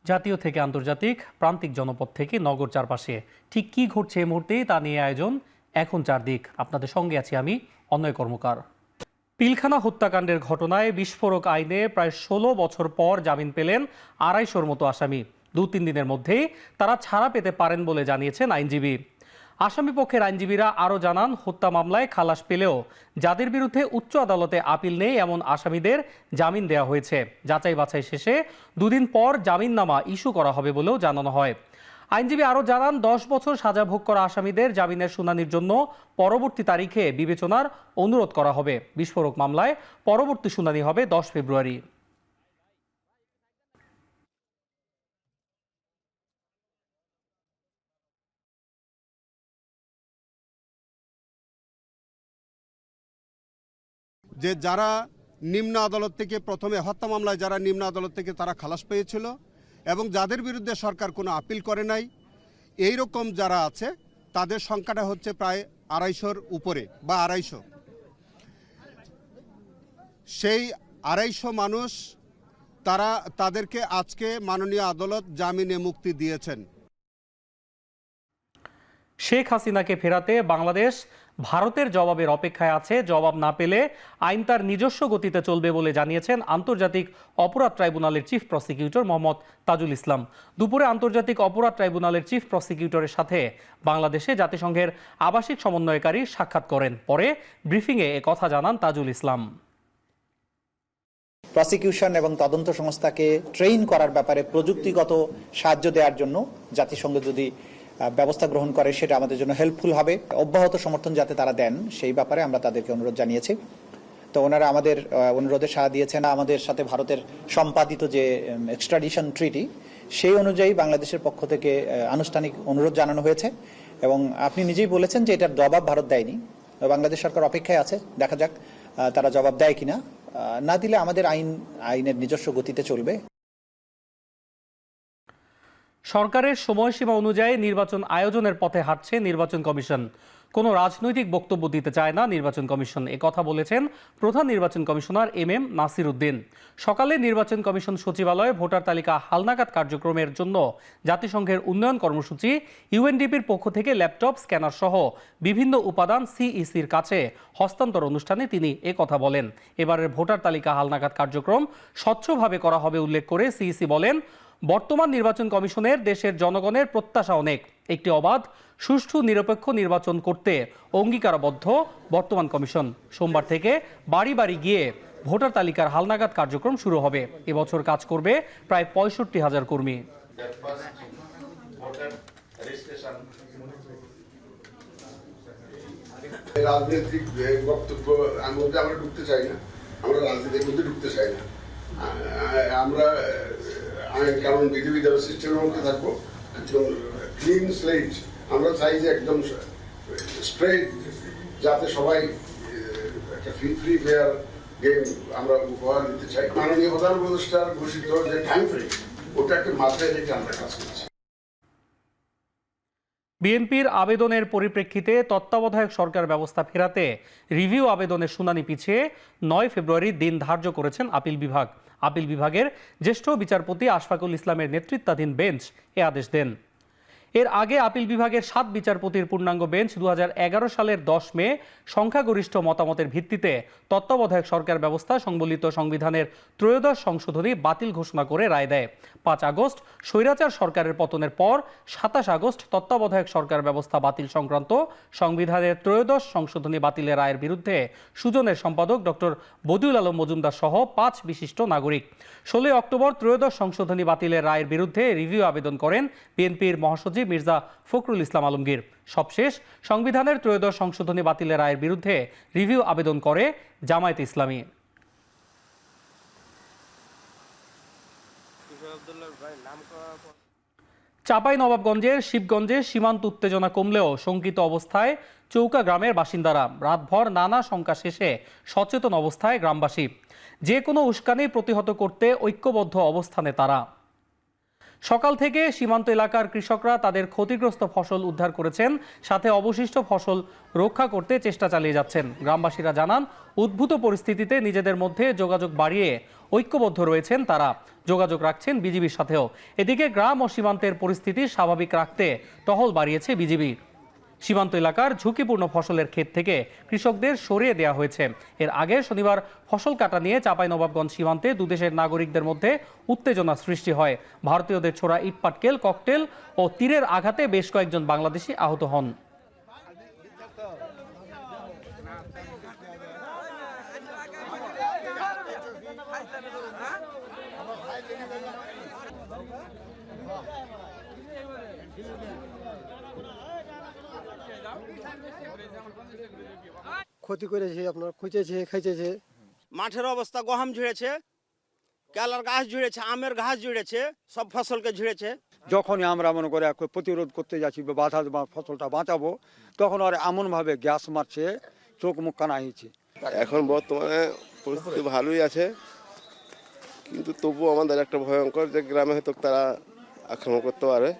জাতীয় থেকে আন্তর্জাতিক, প্রান্তিক জনপদ থেকে নগর চারপাশে ঠিক কি ঘটছে এই মুহূর্তে তা নিয়ে আয়োজন এখন চারদিক। আপনাদের সঙ্গে আছি আমি অনয় কর্মকার। পিলখানা হত্যাকাণ্ডের ঘটনায় বিস্ফোরক আইনে প্রায় ১৬ বছর পর জামিন পেলেন ২৫০'র মতো আসামি। ২-৩ দিনের মধ্যেই তারা ছাড়া পেতে পারেন বলে জানিয়েছেন আইনজীবী। আসামি পক্ষের আইনজীবীরা আরও জানান, হত্যা মামলায় খালাস পেলেও যাদের বিরুদ্ধে উচ্চ আদালতে আপিল নেই এমন আসামিদের জামিন দেওয়া হয়েছে। যাচাই বাছাই শেষে দুদিন পর জামিননামা ইস্যু করা হবে বলেও জানানো হয়। আইনজীবী আরও জানান, ১০ বছর সাজা ভোগ করা আসামিদের জামিনের শুনানির জন্য পরবর্তী তারিখে বিবেচনার অনুরোধ করা হবে। বিস্ফোরক মামলায় পরবর্তী শুনানি হবে ১০ ফেব্রুয়ারি। যে যারা নিম্ন আদালত থেকে প্রথমে হত্যা মামলায় যারা নিম্ন আদালত থেকে তারা খালাস পেয়েছিল এবং যাদের বিরুদ্ধে সরকার কোনো আপিল করে নাই, এই রকম যারা আছে তাদের সংখ্যাটা হচ্ছে প্রায় ২৫০'র উপরে বা ২৫০। সেই ২৫০ মানুষ তাদেরকে আজকে মাননীয় আদালত জামিনে মুক্তি দিয়েছেন। শেখ হাসিনাকে ফেরাতে বাংলাদেশ ভারতের জবাবের অপেক্ষায় আছে। জবাব না পেলে আইন তার নিজস্ব গতিতে চলবে বলে জানিয়েছেন আন্তর্জাতিক অপরাধ ট্রাইব্যুনালের চিফ প্রসিকিউটর মোহাম্মদ তাজুল ইসলাম। দুপুরে আন্তর্জাতিক অপরাধ ট্রাইব্যুনালের চিফ প্রসিকিউটরের সাথে বাংলাদেশে জাতিসংঘের আবাসিক সমন্বয়কারী সাক্ষাৎ করেন। পরে ব্রিফিংয়ে কথা জানান তাজুল ইসলাম। প্রসিকিউশন এবং তদন্ত সংস্থাকে ট্রেইন করার ব্যাপারে প্রযুক্তিগত সাহায্য দেওয়ার জন্য জাতিসংঘ যদি ব্যবস্থা গ্রহণ করে সেটা আমাদের জন্য হেল্পফুল হবে। অব্যাহত সমর্থন যাতে তারা দেন সেই ব্যাপারে আমরা তাদেরকে অনুরোধ জানিয়েছি। তো ওনারা আমাদের অনুরোধে সাড়া দিয়েছেন। আমাদের সাথে ভারতের সম্পাদিত যে এক্সট্রাডিশন ট্রিটি সেই অনুযায়ী বাংলাদেশের পক্ষ থেকে আনুষ্ঠানিক অনুরোধ জানানো হয়েছে এবং আপনি নিজেই বলেছেন যে এটার জবাব ভারত দেয়নি। বাংলাদেশ সরকার অপেক্ষায় আছে, দেখা যাক তারা জবাব দেয় কিনা। না দিলে আমাদের আইনের নিজস্ব গতিতে চলবে। সরকারের সময়সীমা অনুযায়ী নির্বাচন আয়োজনের পথে হাঁটছে নির্বাচন কমিশন। কোনো রাজনৈতিক বক্তব্য দিতে চায় না নির্বাচন কমিশন, কথা বলেছেন প্রধান নির্বাচন কমিশনার এম নাসির উদ্দিন। সকালে নির্বাচন কমিশন সচিবালয়ে ভোটার তালিকা হালনাগাদ কার্যক্রমের জন্য জাতিসংঘের উন্নয়ন কর্মসূচি ইউএনডিপির পক্ষ থেকে ল্যাপটপ, স্ক্যানার সহ বিভিন্ন উপাদান সিইসির কাছে হস্তান্তর অনুষ্ঠানে তিনি কথা বলেন। এবারের ভোটার তালিকা হালনাগাদ কার্যক্রম স্বচ্ছভাবে করা হবে উল্লেখ করে সিইসি বলেন, বর্তমান নির্বাচন কমিশনের দেশের জনগণের প্রত্যাশা অনেক। একটি অবাধ, সুষ্ঠু, নিরপেক্ষ নির্বাচন করতে অঙ্গীকারবদ্ধ বর্তমান কমিশন। সোমবার থেকে বাড়ি বাড়ি গিয়ে ভোটার তালিকার হালনাগাদ কার্যক্রম শুরু হবে। এবছর কাজ করবে প্রায় ৬৫,০০০ কর্মী। রাজনৈতিক বক্তব্য মধ্যে আমরা ঢুকতে চাই না, আমরা রাজনীতির মধ্যে ঢুকতে চাই না। আমরা আইন কানুন বিধিবিধান সিস্টেমের মধ্যে থাকবো, একদম ক্লিন স্লেট। আমরা চাই যে একদম স্ট্রেট, যাতে সবাই একটা ফ্রি ফেয়ার গেম আমরা উপহার দিতে চাই। মাননীয় প্রধান উপদেষ্টার ঘোষিত যে টাইম ফ্রেম, ওটাকে মাথায় রেখে আমরা কাজ করছি। বিএনপির আবেদনের পরিপ্রেক্ষিতে তত্ত্বাবধায়ক সরকার ব্যবস্থা ফেরাতে রিভিউ আবেদনের শুনানি পিছিয়ে ৯ ফেব্রুয়ারির দিন ধার্য করেছেন আপিল বিভাগ। আপিল বিভাগের জ্যেষ্ঠ বিচারপতি আশফাকুল ইসলামের নেতৃত্বাধীন বেঞ্চ এ আদেশ দেন। এর আগে আপিল বিভাগের ৭ বিচারপতির পূর্ণাঙ্গ বেঞ্চ ২০১১ সালের ১০ মে সংখ্যাগরিষ্ঠ মতামতের ভিত্তিতে তত্ত্বাবধায়ক সরকার ব্যবস্থা সংবলিত সংবিধানের 'ত্রয়োদশ সংশোধনী বাতিল ঘোষণা করে রায় দেয়। ৫ আগস্ট স্বৈরাচার সরকারের পতনের পর ২৭ আগস্ট তত্ত্বাবধায়ক সরকার ব্যবস্থা বাতিল সংক্রান্ত সংবিধানের 'ত্রয়োদশ সংশোধনী বাতিলের রায়ের বিরুদ্ধে সুজনের সম্পাদক ডক্টর বদিউল আলম মজুমদার সহ ৫ বিশিষ্ট নাগরিক ১৬ অক্টোবর ত্রয়োদশ সংশোধনী বাতিলের রায়ের বিরুদ্ধে রিভিউ আবেদন করেন বিএনপির মহাসচিব মির্জা ফখরুল ইসলাম আলমগীর। সবশেষ সংবিধানের 'ত্রয়োদশ সংশোধনী বাতিলের রায়ের বিরুদ্ধে রিভিউ আবেদন করে জামায়াতে ইসলামী। চাঁপাইনবাবগঞ্জের শিবগঞ্জে সীমান্ত উত্তেজনা কমলেও শঙ্কিত অবস্থায় চৌকা গ্রামের বাসিন্দারা। রাতভর নানা শঙ্কা শেষে সচেতন অবস্থায় গ্রামবাসী। যে কোনো উস্কানি প্রতিহত করতে ঐক্যবদ্ধ অবস্থানে তারা। সকাল থেকে সীমান্ত এলাকার কৃষকরা তাদের ক্ষতিগ্রস্ত ফসল উদ্ধার করেছেন, সাথে অবশিষ্ট ফসল রক্ষা করতে চেষ্টা চালিয়ে যাচ্ছেন। গ্রামবাসীরা জানান, উদ্ভূত পরিস্থিতিতে নিজেদের মধ্যে যোগাযোগ বাড়িয়ে ঐক্যবদ্ধ রয়েছেন তারা, যোগাযোগ রাখছেন বিজিবির সাথেও। এদিকে গ্রাম ও সীমান্তের পরিস্থিতি স্বাভাবিক রাখতে টহল বাড়িয়েছে বিজিবি। সীমান্ত এলাকার ঝুঁকিপূর্ণ ফসলের ক্ষেত থেকে কৃষকদের সরিয়ে দেওয়া হয়েছে। এর আগে শনিবার ফসল কাটা নিয়ে চাঁপাইনবাবগঞ্জ সীমান্তে দুদেশের নাগরিকদের মধ্যে উত্তেজনা সৃষ্টি হয়। ভারতীয়দের ছোড়া ইটপাটকেল, ককটেল ও তীরের আঘাতে বেশ কয়েকজন বাংলাদেশি আহত হন। ক্ষতি করেছে, আপনার খুঁজেছে, খাইছেছে। মাঠের অবস্থা গহম ঝুড়েছে, কেলার গাছ ঝুড়েছে, আমের ঘাস ঝুড়েছে, সব ফসলকে ঝুড়েছে। যখনই আমরা মনে করে প্রতিরোধ করতে যাচ্ছি বা বাধা ফসলটা বাঁচাবো, তখন আর এমনভাবে গ্যাস মারছে, চোখ মুখ কানা হয়েছে। এখন বর্তমানে পরিস্থিতি ভালোই আছে, কিন্তু তবুও আমাদের একটা ভয়ঙ্কর যে গ্রামে হয়তো তারা আক্রমণ করতে পারে।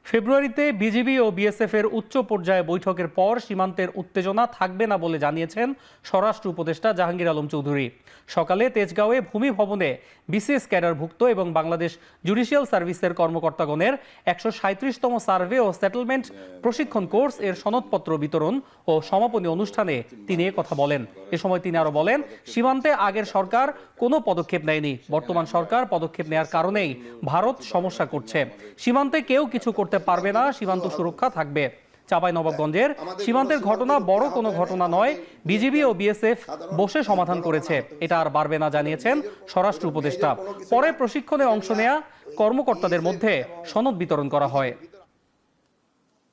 ফেব্রুয়ারিতে বিজিবি ও বিএসএফ এর উচ্চ পর্যায়ে বৈঠকের পর সীমান্তের উত্তেজনা থাকবে না বলে জানিয়েছেন স্বরাষ্ট্র উপদেষ্টা জাহাঙ্গীর আলম চৌধুরী। সকালে তেজগাঁওয়ে ভূমি ভবনে বিসিএস ক্যাডারভুক্ত এবং বাংলাদেশ জুডিশিয়াল সার্ভিসের কর্মকর্তাগণের 137তম সার্ভে ও সেটেলমেন্ট প্রশিক্ষণ কোর্স এর সনদপত্র বিতরণ ও সমাপনী অনুষ্ঠানে তিনি কথা বলেন। এ সময় তিনি আরো বলেন, সীমান্তে আগের সরকার কোনো পদক্ষেপ নেয়নি, বর্তমান সরকার পদক্ষেপ নেওয়ার কারণেই ভারত সমস্যা করছে। সীমান্তে কেউ কিছু করতে পারবে না, সীমান্ত সুরক্ষা থাকবে। চাঁপাইনবাবগঞ্জের সীমান্তের ঘটনা বড় কোনো ঘটনা নয়, বিজিবি ও বিএসএফ বসে সমাধান করেছে, এটা আর বাড়বে না জানিয়েছেন স্বরাষ্ট্র উপদেষ্টা। পরে প্রশিক্ষণে অংশ নেয়া কর্মকর্তাদের মধ্যে সনদ বিতরণ করা হয়।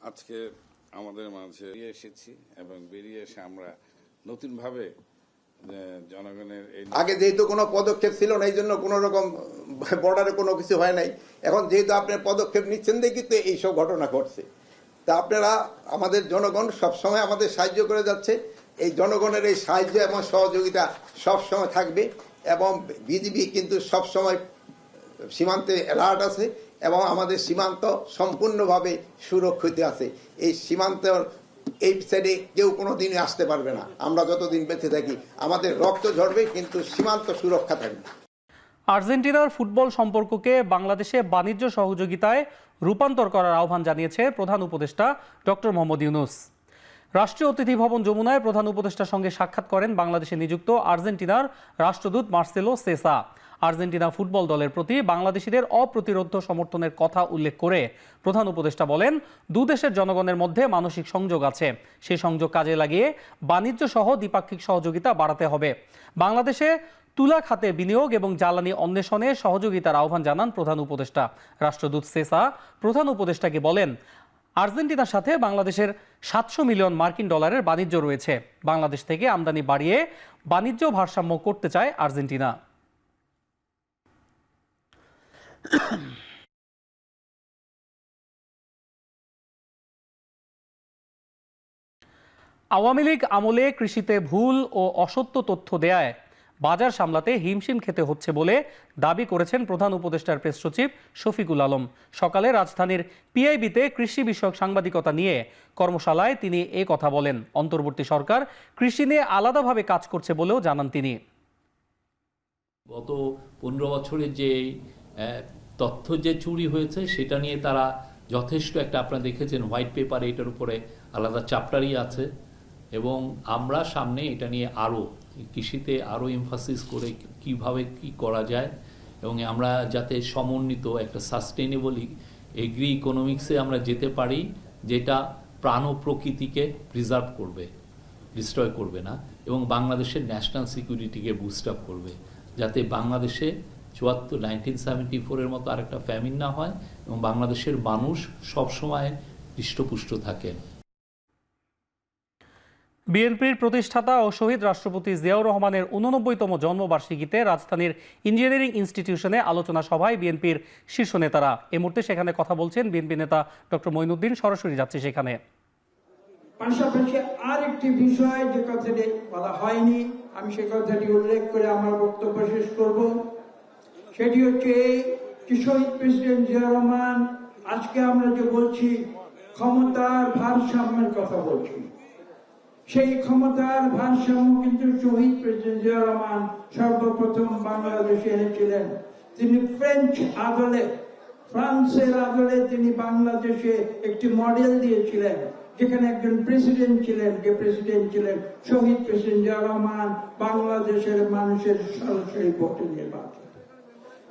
আজকে আমাদের মাঝে এসেছি এবং বেরিয়ে এসে আমরা নতুন ভাবে জনগণের আগে যেহেতু কোনো পদক্ষেপ ছিল না, এই জন্য কোনো রকম বর্ডারে কোনো কিছু হয় নাই। এখন যেহেতু আপনার পদক্ষেপ নিচ্ছেন দেখি তো এইসব ঘটনা ঘটছে। তা আপনারা আমাদের জনগণ সবসময় আমাদের সাহায্য করে যাচ্ছে, এই জনগণের এই সাহায্য এবং সহযোগিতা সবসময় থাকবে এবং বিজিবি কিন্তু সবসময় সীমান্তে অ্যালার্ট আছে এবং আমাদের সীমান্ত সম্পূর্ণভাবে সুরক্ষিত আছে। এই সীমান্তর এই সাইডে কেউ কোনো দিনই আসতে পারবে না। আমরা যতদিন বেঁচে থাকি আমাদের রক্ত ঝরবে, কিন্তু সীমান্ত সুরক্ষা থাকবে। আর্জেন্টিনার ফুটবল সম্পর্ককে বাংলাদেশে বাণিজ্য সহযোগিতায় রূপান্তর করার আহ্বান জানিয়েছে প্রধান উপদেষ্টা ডক্টর মোহাম্মদ ইউনূস। রাষ্ট্রীয় অতিথি ভবন যমুনায় প্রধান উপদেষ্টার সঙ্গে সাক্ষাৎ করেন বাংলাদেশে নিযুক্ত আর্জেন্টিনার রাষ্ট্রদূত মার্সেলো সেসা। আর্জেন্টিনা ফুটবল দলের প্রতি বাংলাদেশিদের অপ্রতিরোধ্য সমর্থনের কথা উল্লেখ করে প্রধান উপদেষ্টা বলেন, দুদেশের জনগণের মধ্যে মানসিক সংযোগ আছে, সেই সংযোগ কাজে লাগিয়ে বাণিজ্য সহ দ্বিপাক্ষিক সহযোগিতা বাড়াতে হবে। বাংলাদেশে তুলা খাতে বিনিয়োগ এবং জ্বালানি অন্বেষণে সহযোগিতার আহ্বান জানান প্রধান উপদেষ্টা। রাষ্ট্রদূত সেসা প্রধান উপদেষ্টাকে বলেন, আর্জেন্টিনার সাথে বাংলাদেশের 700 মিলিয়ন মার্কিন ডলারের বাণিজ্য রয়েছে। বাংলাদেশ থেকে আমদানি বাড়িয়ে বাণিজ্য ভারসাম্য করতে চায় আর্জেন্টিনা। আওয়ামী লীগ আমলে কৃষিতে ভুল ও অসত্য তথ্য দেয়ায় বাজার সামলাতে হিমশিম খেতে হচ্ছে বলে দাবি করেছেন প্রধান উপদেষ্টার প্রেস সচিব শফিকুল আলম। সকালে রাজধানীর পিআইবিতে কৃষি বিষয়ক সাংবাদিকতা নিয়ে কর্মশালায় তিনি এ কথা বলেন। অন্তর্বর্তী সরকার কৃষি নিয়ে আলাদাভাবে কাজ করছে বলেও জানান তিনি। গত 15 বছরের যে তথ্য যে চুরি হয়েছে সেটা নিয়ে তারা যথেষ্ট একটা, আপনারা দেখেছেন হোয়াইট পেপার, এটার উপরে আলাদা চ্যাপ্টারই আছে এবং আমরা সামনে এটা নিয়ে আরও কৃষিতে আরও এমফাসিস করে কিভাবে কি করা যায় এবং আমরা যাতে সমন্বিত একটা সাস্টেনেবলি এগ্রি ইকোনমিক্সে আমরা যেতে পারি, যেটা প্রাণ ও প্রকৃতিকে প্রিজার্ভ করবে, ডিস্ট্রয় করবে না এবং বাংলাদেশের ন্যাশনাল সিকিউরিটিকে বুস্ট আপ করবে, যাতে বাংলাদেশে 1974-এর মতো আরেকটা ফ্যামিন না হয় এবং বাংলাদেশের মানুষ সবসময় হৃষ্টপুষ্ট থাকেন। বিএনপির প্রতিষ্ঠাতা ও শহীদ রাষ্ট্রপতি জিয়াউর রহমানের 89তম জন্মবার্ষিকীতে রাজধানীর ইঞ্জিনিয়ারিং ইনস্টিটিউশনে আলোচনা সভায় বিএনপির শীর্ষ নেতারা। এই মুহূর্তে সেখানে কথা বলছেন বিএনপি নেতা ডক্টর মঈনুদ্দিন। সরাসরি যাচ্ছে সেখানে। পাশাপাশি আরেকটি বিষয় যে কথাটি বলা হয়নি, আমি সেই কথাটি উল্লেখ করে আমার বক্তব্য শেষ করব। সেটি হচ্ছে যে শহীদ প্রেসিডেন্ট জিয়াউর রহমান, আজকে আমরা যে বলছি ক্ষমতার ভারসাম্যের কথা বলছি, সেই ক্ষমতার ভারসাম্য কিন্তু শহীদ প্রেসিডেন্ট জিয়াউর রহমান সর্বপ্রথম বাংলাদেশে এনেছিলেন। তিনি ফ্রেঞ্চ আদলে, ফ্রান্সের আদলে তিনি বাংলাদেশে একটি মডেল দিয়েছিলেন, যেখানে একজন প্রেসিডেন্ট ছিলেন, যে প্রেসিডেন্ট ছিলেন শহীদ প্রেসিডেন্ট জিয়াউর রহমান, বাংলাদেশের মানুষের সরাসরি ভোটে নির্বাচিত।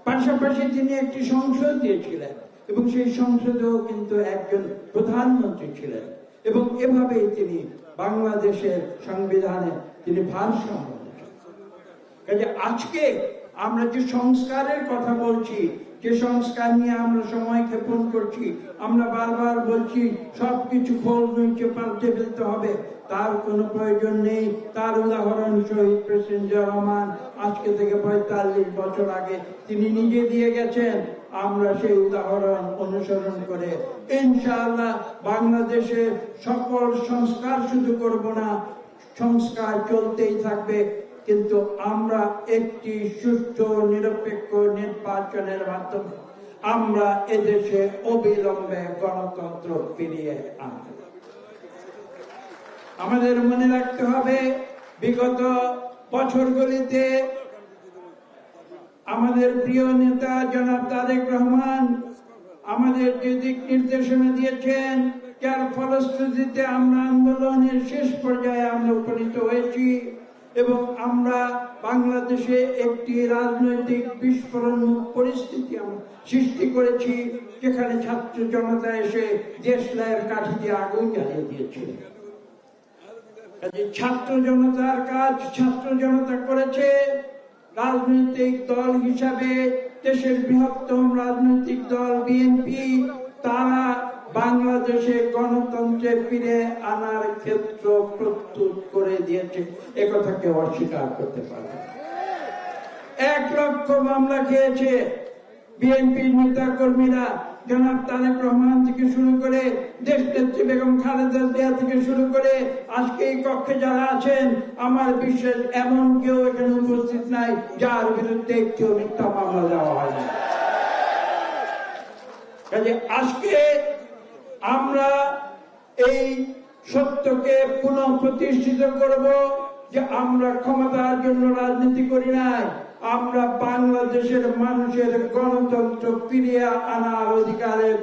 পাশাপাশি তিনি একটি সংসদ দিয়েছিলেন এবং সেই সংসদেও কিন্তু একজন প্রধানমন্ত্রী ছিলেন, এবং এভাবেই তিনি বাংলাদেশের সংবিধানে তিনি ভারসাম্য এনেছেন। কাজে আজকে আমরা যে সংস্কারের কথা বলছি, যে সংস্কার নিয়ে আমরা সময় ক্ষেপণ করছি, আমরা বারবার বলছি সবকিছু খোল নিচে পাল্টে ফেলতে হবে, তার কোনো প্রয়োজন নেই। তার উদাহরণ শহীদ প্রেসিডেন্ট জিয়াউর রহমান আজকে থেকে 45 বছর আগে তিনি নিজে দিয়ে গেছেন। আমরা সেই উদাহরণ অনুসরণ করে ইনশাআল্লাহ বাংলাদেশে সকল সংস্কার শুধু করব না, সংস্কার চলতেই থাকবে, কিন্তু আমরা একটি সুষ্ঠু নিরপেক্ষ নির্বাচনের মাধ্যমে আমরা এদেশে অবিলম্বে গণতন্ত্র ফিরিয়ে আনব। আমাদের মনে রাখতে হবে, বিগত বছরগুলিতে আমাদের প্রিয় নেতা জনাব তারেক রহমান আমাদের যে দিক নির্দেশনা দিয়েছেন, যার ফলশ্রুতিতে আমরা আন্দোলনের শেষ পর্যায়ে আমরা উপনীত হয়েছি এবং আমরা বাংলাদেশে একটি রাজনৈতিক বিস্ফোরণ পরিস্থিতি আমরা সৃষ্টি করেছি, যেখানে ছাত্র জনতা এসে দেশলাইয়ের কাঠি দিয়ে আগুন জ্বালিয়ে দিয়েছিল। ছাত্র জনতার কাজ ছাত্র জনতা করেছে। রাজনৈতিক দল হিসাবে দেশের বৃহত্তম রাজনৈতিক দল বিএনপি, তারা বাংলাদেশে গণতন্ত্রে ফিরে আনার ক্ষেত্র প্রস্তুত করে দিয়েছে, একথা কেউ অস্বীকার করতে পারে। 1 লক্ষ মামলা খেয়েছে বিএনপির নেতা কর্মীরা, জনাব তারেক রহমান থেকে শুরু করে দেশনেত্রী বেগম খালেদা জিয়া থেকে শুরু করে আজকে এই কক্ষে যারা আছেন, আমার বিশ্বাস এমন কেউ এখানে উপস্থিত নাই যার বিরুদ্ধে একটিও মিথ্যা মামলা দেওয়া হয়নি। কাজে আজকে আমরা এই সত্যকে পুনঃপ্রতিষ্ঠিত করব যে আমরা ক্ষমতার জন্য রাজনীতি করি নাই, আমরা বাংলাদেশের মানুষের গণতন্ত্র ফিরিয়ে আনার অধিকারের,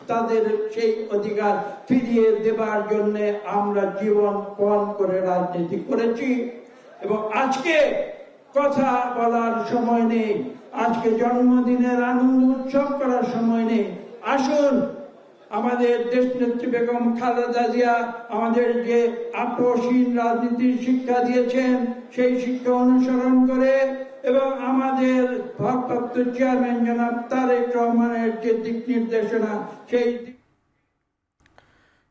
তাদের সেই অধিকার ফিরিয়ে দেবার জন্য আমরা জীবন পণ করে রাজনীতি করেছি। এবং আজকে কথা বলার সময় নেই, আজকে জন্মদিনের আনন্দ উৎসব করার সময় নেই। আসুন, আমাদের দেশনেত্রী বেগম খালেদা জিয়া আমাদের যে আপোষহীন রাজনীতির শিক্ষা দিয়েছেন, সেই শিক্ষা অনুসরণ করে এবং আমাদের ভারপ্রাপ্ত চেয়ারম্যান জনাব তারেক রহমানের যে দিক নির্দেশনা, সেই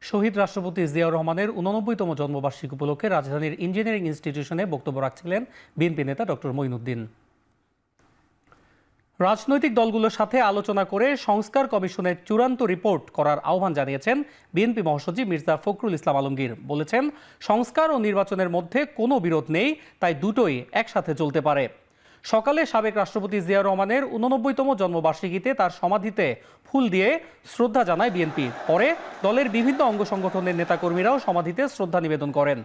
শহীদ রাষ্ট্রপতি জিয়াউর রহমানের 89তম জন্মবার্ষিকী উপলক্ষে রাজধানীর ইঞ্জিনিয়ারিং ইনস্টিটিউশনে বক্তব্য রাখছিলেন বিএনপি নেতা ডক্টর মঈনুদ্দিন। রাজনৈতিক দলগুলোর সাথে আলোচনা করে সংস্কার কমিশনের চূড়ান্ত রিপোর্ট করার আহ্বান জানিয়েছেন বিএনপি মহাসচিব মির্জা ফখরুল ইসলাম আলমগীর। বলেছেন, সংস্কার ও নির্বাচনের মধ্যে কোনো বিরোধ নেই, তাই দুটোই একসাথে চলতে পারে। সকালে সাবেক রাষ্ট্রপতি জিয়াউর রহমানের 89তম জন্মবার্ষিকীতে তার সমাধিতে ফুল দিয়ে শ্রদ্ধা জানায় বিএনপি। পরে দলের বিভিন্ন অঙ্গ সংগঠনের নেতাকর্মীরাও সমাধিতে শ্রদ্ধা নিবেদন করেন।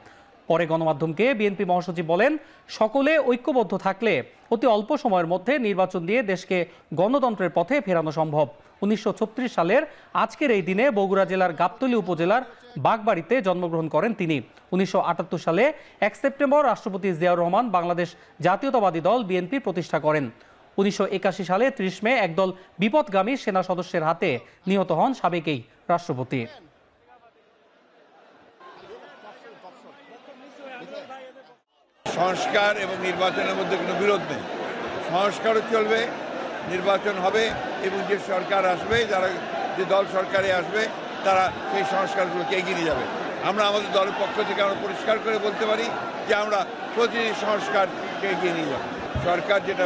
পরে গণমাধ্যমকে বিএনপি মহাসচিব বলেন, সকলে ঐক্যবদ্ধ থাকলে অতি অল্প সময়ের মধ্যে নির্বাচন দিয়ে দেশকে গণতন্ত্রের পথে ফেরানো সম্ভব। 1936 সালের আজকের এই দিনে বগুড়া জেলার গাবতলী উপজেলার বাগবাড়িতে জন্মগ্রহণ করেন তিনি। 1978 সালে 1 সেপ্টেম্বর রাষ্ট্রপতি জিয়াউর রহমান বাংলাদেশ জাতীয়তাবাদী দল বিএনপি প্রতিষ্ঠা করেন। 1981 সালে 30 মে একদল বিপথগামী সেনা সদস্যের হাতে নিহত হন সাবেক এই রাষ্ট্রপতি। সংস্কার এবং নির্বাচনের মধ্যে কোনো বিরোধ নেই। সংস্কারও চলবে, নির্বাচন হবে এবং যে সরকার আসবে, যারা যে দল সরকারে আসবে, তারা সেই সংস্কারগুলোকে এগিয়ে নিয়ে যাবে। আমরা আমাদের দলের পক্ষ থেকে আমরা পরিষ্কার করে বলতে পারি যে আমরা প্রতিটি সংস্কারকে এগিয়ে নিয়ে যাব। সরকার যেটা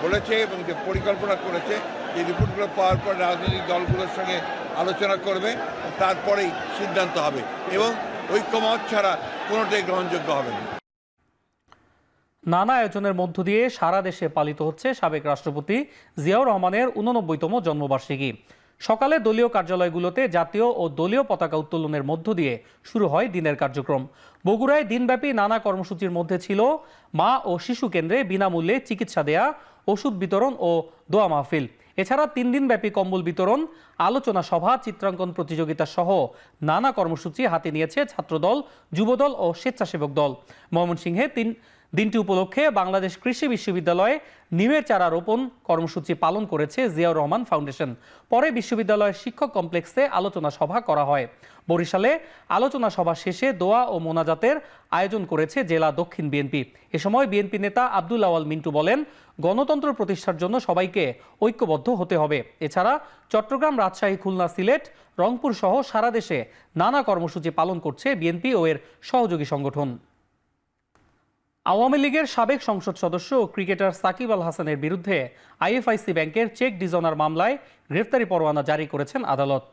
বলেছে এবং যে পরিকল্পনা করেছে, যে রিপোর্টগুলো পাওয়ার পর রাজনৈতিক দলগুলোর সঙ্গে আলোচনা করবে, তারপরেই সিদ্ধান্ত হবে এবং ঐক্যমত ছাড়া কোনোটাই গ্রহণযোগ্য হবে না। নানা আয়োজনের মধ্য দিয়ে সারা দেশে পালিত হচ্ছে সাবেক রাষ্ট্রপতি জিয়াউর রহমানের 89তম জন্মবার্ষিকী। সকালে দলীয় কার্যালয়গুলোতে জাতীয় ও দলীয় পতাকা উত্তোলনের মধ্য দিয়ে শুরু হয় দিনের কার্যক্রম। বগুড়ায় দিনব্যাপী নানা কর্মসূচির মধ্যে ছিল মা ও শিশু কেন্দ্রে বিনামূল্যে চিকিৎসা দেয়া, ওষুধ বিতরণ ও দোয়া মাহফিল। এছাড়া 3 দিনব্যাপী কম্বল বিতরণ, আলোচনা সভা, চিত্রাঙ্কন প্রতিযোগিতা সহ নানা কর্মসূচি হাতে নিয়েছে ছাত্রদল, যুবদল ও স্বেচ্ছাসেবক দল। ময়মনসিংহে দিনটি উপলক্ষে বাংলাদেশ কৃষি বিশ্ববিদ্যালয়ে নিমের চারা রোপণ কর্মসূচি পালন করেছে জিয়াউর রহমান ফাউন্ডেশন। পরে বিশ্ববিদ্যালয়ের শিক্ষক কমপ্লেক্সে আলোচনা সভা করা হয়। বরিশালে আলোচনা সভা শেষে দোয়া ও মোনাজাতের আয়োজন করেছে জেলা দক্ষিণ বিএনপি। এ সময় বিএনপি নেতা আব্দুল আওয়াল মিন্টু বলেন, গণতন্ত্র প্রতিষ্ঠার জন্য সবাইকে ঐক্যবদ্ধ হতে হবে। এছাড়া চট্টগ্রাম, রাজশাহী, খুলনা, সিলেট, রংপুর সহ সারা দেশে নানা কর্মসূচি পালন করছে বিএনপি ও এর সহযোগী সংগঠন। আওয়ামী লীগের সাবেক সংসদ সদস্য ও ক্রিকেটার সাকিব আল হাসানের বিরুদ্ধে আইএফআইসি ব্যাংকের চেক ডিজনার মামলায় গ্রেফতারি পরোয়ানা জারি করেছেন আদালত।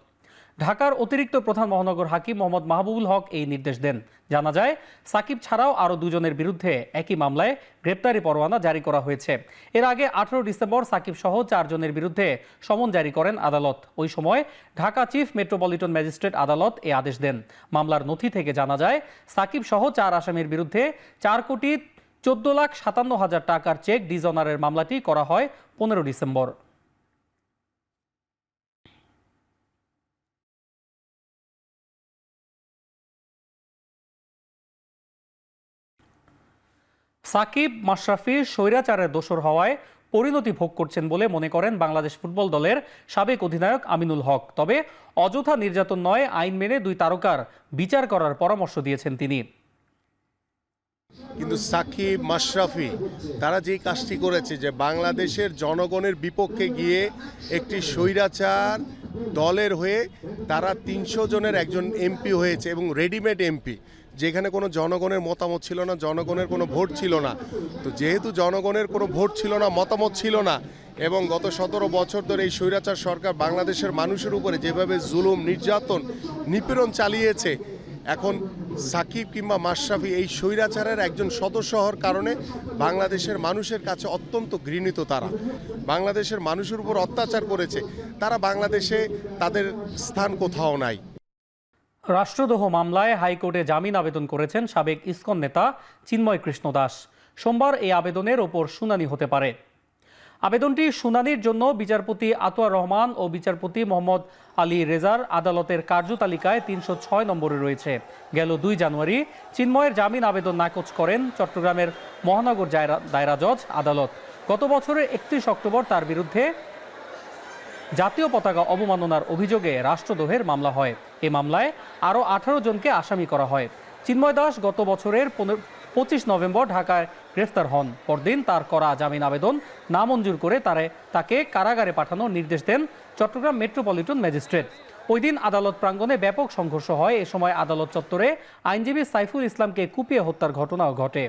ঢাকার অতিরিক্ত প্রধান মহানগর হাকিম মোহাম্মদ মাহবুবুল হক এই নির্দেশ দেন। জানা যায়, সাকিব ছাড়াও আরও 2 জনের বিরুদ্ধে একই মামলায় গ্রেপ্তারি পরোয়ানা জারি করা হয়েছে। এর আগে 18 ডিসেম্বর সাকিব সহ 4 জনের বিরুদ্ধে সমন জারি করেন আদালত। ওই সময় ঢাকা চিফ মেট্রোপলিটন ম্যাজিস্ট্রেট আদালত এ আদেশ দেন। মামলার নথি থেকে জানা যায়, সাকিব সহ 4 আসামির বিরুদ্ধে 4,14,57,000 টাকার চেক ডিজনারের মামলাটি করা হয় 15 ডিসেম্বর। সাকিব মাশরাফি স্বৈরাচারের দোসর হওয়ায় পরিণতি ভোগ করছেন বলে মনে করেন বাংলাদেশ ফুটবল দলের সাবেক অধিনায়ক আমিনুল হক। তবে অযথা নির্যাতন নয়, আইন মেনে 2 তারকার বিচার করার পরামর্শ দিয়েছেন তিনি। কিন্তু সাকিব, মাশরাফি তারা যেই কাজটি করেছে, যে বাংলাদেশের জনগণের বিপক্ষে গিয়ে একটি স্বৈরাচার দলের হয়ে তারা 300 জনের একজন এমপি হয়েছে, এবং রেডিমেড এমপি, যেখানে কোনো জনগণের মতামত ছিল না, জনগণের কোনো ভোট ছিল না। তো যেহেতু জনগণের কোনো ভোট ছিল না, মতামত ছিল না, এবং গত 17 বছর ধরে এই স্বৈরাচার সরকার বাংলাদেশের মানুষের উপরে যেভাবে জুলুম, নির্যাতন, নিপীড়ন চালিয়েছে, এখন সাকিব কিংবা মাশরাফি এই স্বৈরাচারের একজন সদস্য হওয়ার কারণে বাংলাদেশের মানুষের কাছে অত্যন্ত ঘৃণিত। তারা বাংলাদেশের মানুষের উপর অত্যাচার করেছে, তারা বাংলাদেশে তাদের স্থান কোথাও নাই। রাষ্ট্রদ্রোহ মামলায় হাইকোর্টে জামিন আবেদন করেছেন সাবেক ইসকন নেতা চিন্ময় কৃষ্ণ দাস। সোমবার এই আবেদনের ওপর শুনানি হতে পারে। আবেদনটি শুনানির জন্য বিচারপতি আতোয়ার রহমান ও বিচারপতি মোহাম্মদ আলী রেজার আদালতের কার্যতালিকায় 306 নম্বরে রয়েছে। গেল 2 জানুয়ারি চিন্ময়ের জামিন আবেদন নাকচ করেন চট্টগ্রামের মহানগর দায়রা জজ আদালত। গত বছরের 31 অক্টোবর তার বিরুদ্ধে জাতীয় পতাকা অবমাননার অভিযোগে রাষ্ট্রদ্রোহের মামলা হয়। এ মামলায় আরও 18 জনকে আসামি করা হয়। চিন্ময় দাস গত বছরের 25 নভেম্বর ঢাকায় গ্রেফতার হন। পরদিন তার করা জামিন আবেদন নামঞ্জুর করে তাকে কারাগারে পাঠানোর নির্দেশ দেন চট্টগ্রাম মেট্রোপলিটন ম্যাজিস্ট্রেট। ওই দিন আদালত প্রাঙ্গণে ব্যাপক সংঘর্ষ হয়। এ সময় আদালত চত্বরে আইনজীবী সাইফুল ইসলামকে কুপিয়ে হত্যার ঘটনাও ঘটে।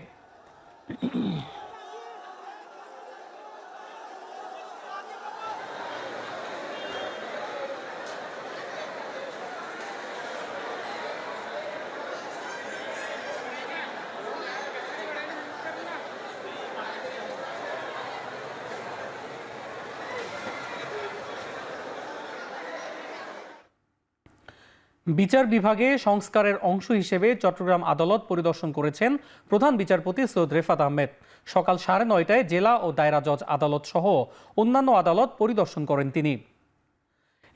বিচার বিভাগে সংস্কারের অংশ হিসেবে চট্টগ্রাম আদালত পরিদর্শন করেছেন প্রধান বিচারপতি সৈয়দ রেফাত আহমেদ। সকাল 9:30টায় জেলা ও দায়রা জজ আদালত সহ অন্যান্য আদালত পরিদর্শন করেন তিনি।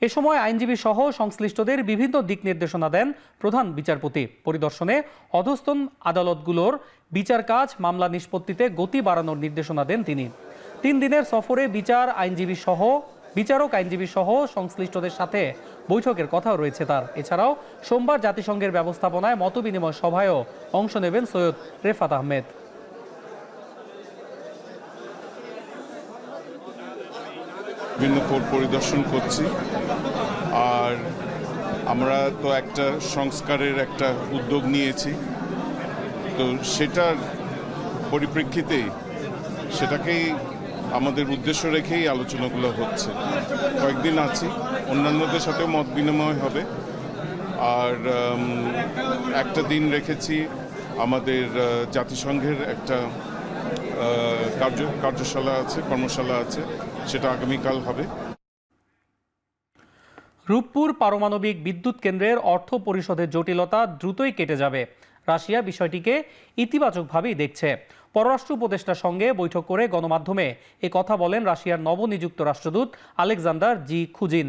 এ সময় আইনজীবী সহ সংশ্লিষ্টদের বিভিন্ন দিক নির্দেশনা দেন প্রধান বিচারপতি। পরিদর্শনে অধস্তন আদালতগুলোর বিচার কাজ, মামলা নিষ্পত্তিতে গতি বাড়ানোর নির্দেশনা দেন তিনি। 3 দিনের সফরে বিচারক আইনজীবী সহ সংশ্লিষ্টদের সাথে বৈঠকের কথাও রয়েছে তার। এছাড়াও সোমবার জাতিসংঘের ব্যবস্থাপনায় মতবিনিময় সভায়ও অংশ নেবেন সৈয়দ রেফাত আহমেদ। বিভিন্ন কোর্ট পরিদর্শন করছি, আর আমরা তো একটা সংস্কারের একটা উদ্যোগ নিয়েছি, তো সেটার পরিপ্রেক্ষিতে সেটাকেই আমাদের উদ্দেশ্য রেখেই আলোচনাগুলো হচ্ছে। কয়েকদিন আছি, অন্যান্যদের সাথেও মত বিনিময় হবে। আর একটা দিন রেখেছি আমাদের জাতিসংঘের একটা কার্যশালা আছে, কর্মশালা আছে, সেটা আগামীকাল হবে। রূপপুর পারমাণবিক বিদ্যুৎ কেন্দ্রের অর্থ পরিশোধের জটিলতা দ্রুতই কেটে যাবে। রাশিয়া বিষয়টিকে ইতিবাচকভাবেই দেখছে। পররাষ্ট্র উপদেষ্টার সঙ্গে বৈঠক করে গণমাধ্যমে এ কথা বলেন রাশিয়ার নবনিযুক্ত রাষ্ট্রদূত আলেকজান্ডার জি খুজিন।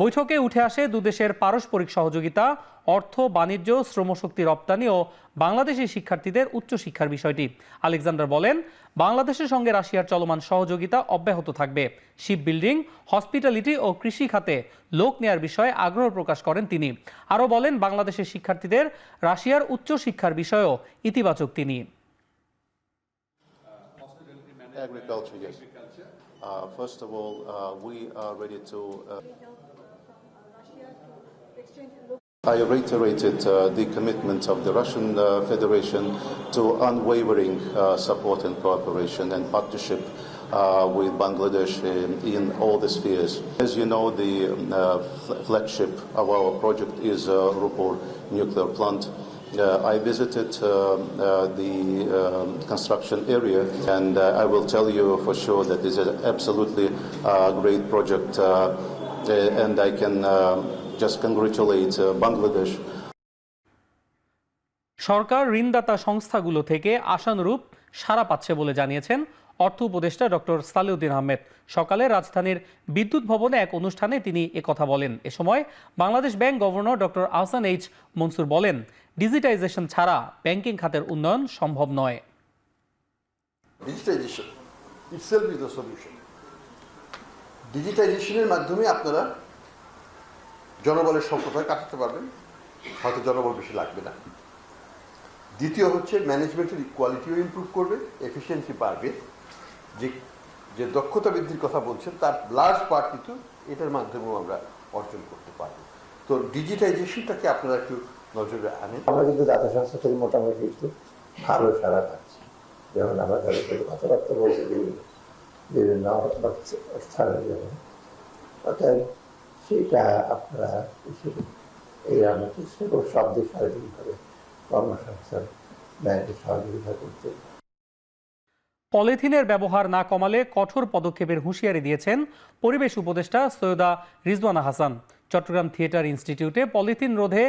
বৈঠকে উঠে আসে দুদেশের পারস্পরিক সহযোগিতা, অর্থ, বাণিজ্য, শ্রমশক্তি রপ্তানি ও বাংলাদেশি শিক্ষার্থীদের উচ্চশিক্ষার বিষয়টি। আলেকজান্ডার বলেন, বাংলাদেশের সঙ্গে রাশিয়ার চলমান সহযোগিতা অব্যাহত থাকবে। শিপ বিল্ডিং, হসপিটালিটি ও কৃষি খাতে লোক নেয়ার বিষয়ে আগ্রহ প্রকাশ করেন তিনি। আরও বলেন, বাংলাদেশের শিক্ষার্থীদের রাশিয়ার উচ্চশিক্ষার বিষয়েও ইতিবাচক তিনি। Agriculture, yes. First of all, we are ready to. I reiterated the commitment of the Russian Federation to unwavering support and cooperation and partnership with Bangladesh in all the spheres. As you know, the flagship of our project is Rupur nuclear plant. I visited the construction area, and I will tell you for sure that this is absolutely a great project, and I can just congratulate Bangladesh. সরকার ঋণদাতা সংস্থাগুলো থেকে আশানুরূপ সাড়া পাচ্ছে বলে জানিয়েছেন অর্থ উপদেষ্টা doctor Salehuddin Ahmed. সকালে রাজধানীর বিদ্যুৎ ভবনে এক অনুষ্ঠানে তিনি একথা বলেন। এ সময় Bangladesh bank governor doctor Ahsan H Mansur বলেন, ডিজিটাইজেশন ছাড়া ব্যাংকিং খাতের উন্নয়ন সম্ভব নয়। Digitization itself is the solution. ডিজিটাইজেশনের মাধ্যমে আপনারা জনবলের সংকটটা কাটাতে পারবেন, হয়তো জনবল বেশি লাগবে না। দ্বিতীয় হচ্ছে ম্যানেজমেন্টের কোয়ালিটিও ইমপ্রুভ করবে, এফিসিয়েন্সি বাড়বে। যে দক্ষতা বৃদ্ধির কথা বলছেন তার লার্জ পার্ট কিন্তু এটার মাধ্যমেও আমরা অর্জন করতে পারব। তো ডিজিটাইজেশনটাকে আপনারা একটু নজরে আনেন। আমরা কিন্তু দাতা সংস্থা থেকে মোটামুটি একটু ভালো সারা পাচ্ছি, যেমন আমরা তাদের সাথে কথাবার্তা বলছি বিভিন্ন স্থানে যেমন, অর্থাৎ সেটা আপনারা এই আমরা চেষ্টা করব সব দিক সার্বিকভাবে কর্মসংস্থান ব্যাংকের সহযোগিতা করতে। পলিথিনের ব্যবহার না কমালে কঠোর পদক্ষেপের হুঁশিয়ারি দিয়েছেন পরিবেশ উপদেষ্টা সৈয়দা রিজওয়ানা হাসান। চট্টগ্রাম থিয়েটার ইনস্টিটিউটে পলিথিন রোধে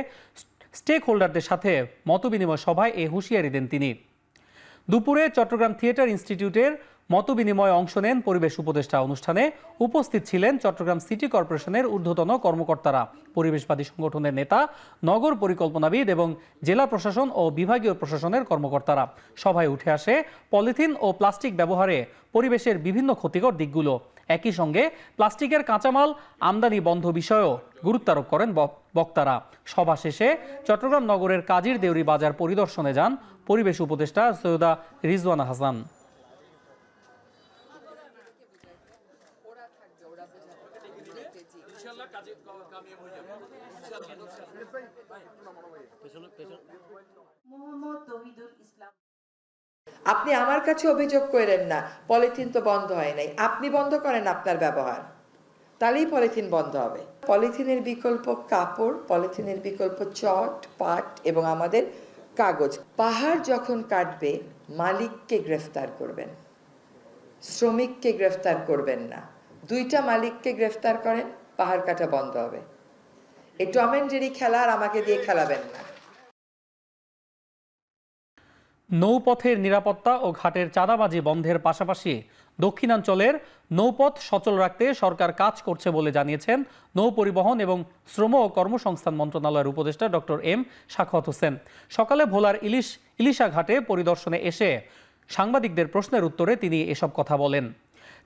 স্টেক হোল্ডারদের সাথে মতবিনিময় সভায় এ হুঁশিয়ারি দেন তিনি। দুপুরে চট্টগ্রাম থিয়েটার ইনস্টিটিউটের মতবিনিময়ে অংশ নেন পরিবেশ উপদেষ্টা। অনুষ্ঠানে উপস্থিত ছিলেন চট্টগ্রাম সিটি কর্পোরেশনের ঊর্ধ্বতন কর্মকর্তারা, পরিবেশবাদী সংগঠনের নেতা, নগর পরিকল্পনাবিদ এবং জেলা প্রশাসন ও বিভাগীয় প্রশাসনের কর্মকর্তারা। সভায় উঠে আসে পলিথিন ও প্লাস্টিক ব্যবহারে পরিবেশের বিভিন্ন ক্ষতিকর দিকগুলো। একই সঙ্গে প্লাস্টিকের কাঁচামাল আমদানি বন্ধ বিষয়েও গুরুত্বারোপ করেন বক্তারা। সভা শেষে চট্টগ্রাম নগরের কাজীর দেউরি বাজার পরিদর্শনে যান পরিবেশ উপদেষ্টা সৈয়দা রিজওয়ানা হাসান। আপনি আমার কাছে অভিযোগ করেন না পলিথিন তো বন্ধ হয় নাই, আপনি বন্ধ করেন আপনার ব্যবহার, তাহলেই পলিথিন বন্ধ হবে। পলিথিনের বিকল্প কাপড়, পলিথিনের বিকল্প চট, পাট এবং আমাদের কাগজ। পাহাড় যখন কাটবে মালিককে গ্রেফতার করবেন, শ্রমিককে গ্রেফতার করবেন না। দুইটা মালিককে গ্রেফতার করেন, পাহাড় কাটা বন্ধ হবে। এই টম এন্ড জেরি খেলা আর আমাকে দিয়ে খেলাবেন না। নৌপথের নিরাপত্তা ও ঘাটের চাঁদাবাজি বন্ধের পাশাপাশি দক্ষিণাঞ্চলের নৌপথ সচল রাখতে সরকার কাজ করছে বলে জানিয়েছেন নৌ পরিবহন এবং শ্রম ও কর্মসংস্থান মন্ত্রণালয়ের উপদেষ্টা ডক্টর এম সাখাওয়াত হোসেন। সকালে ভোলার ইলিশা ঘাটে পরিদর্শনে এসে সাংবাদিকদের প্রশ্নের উত্তরে তিনি এসব কথা বলেন।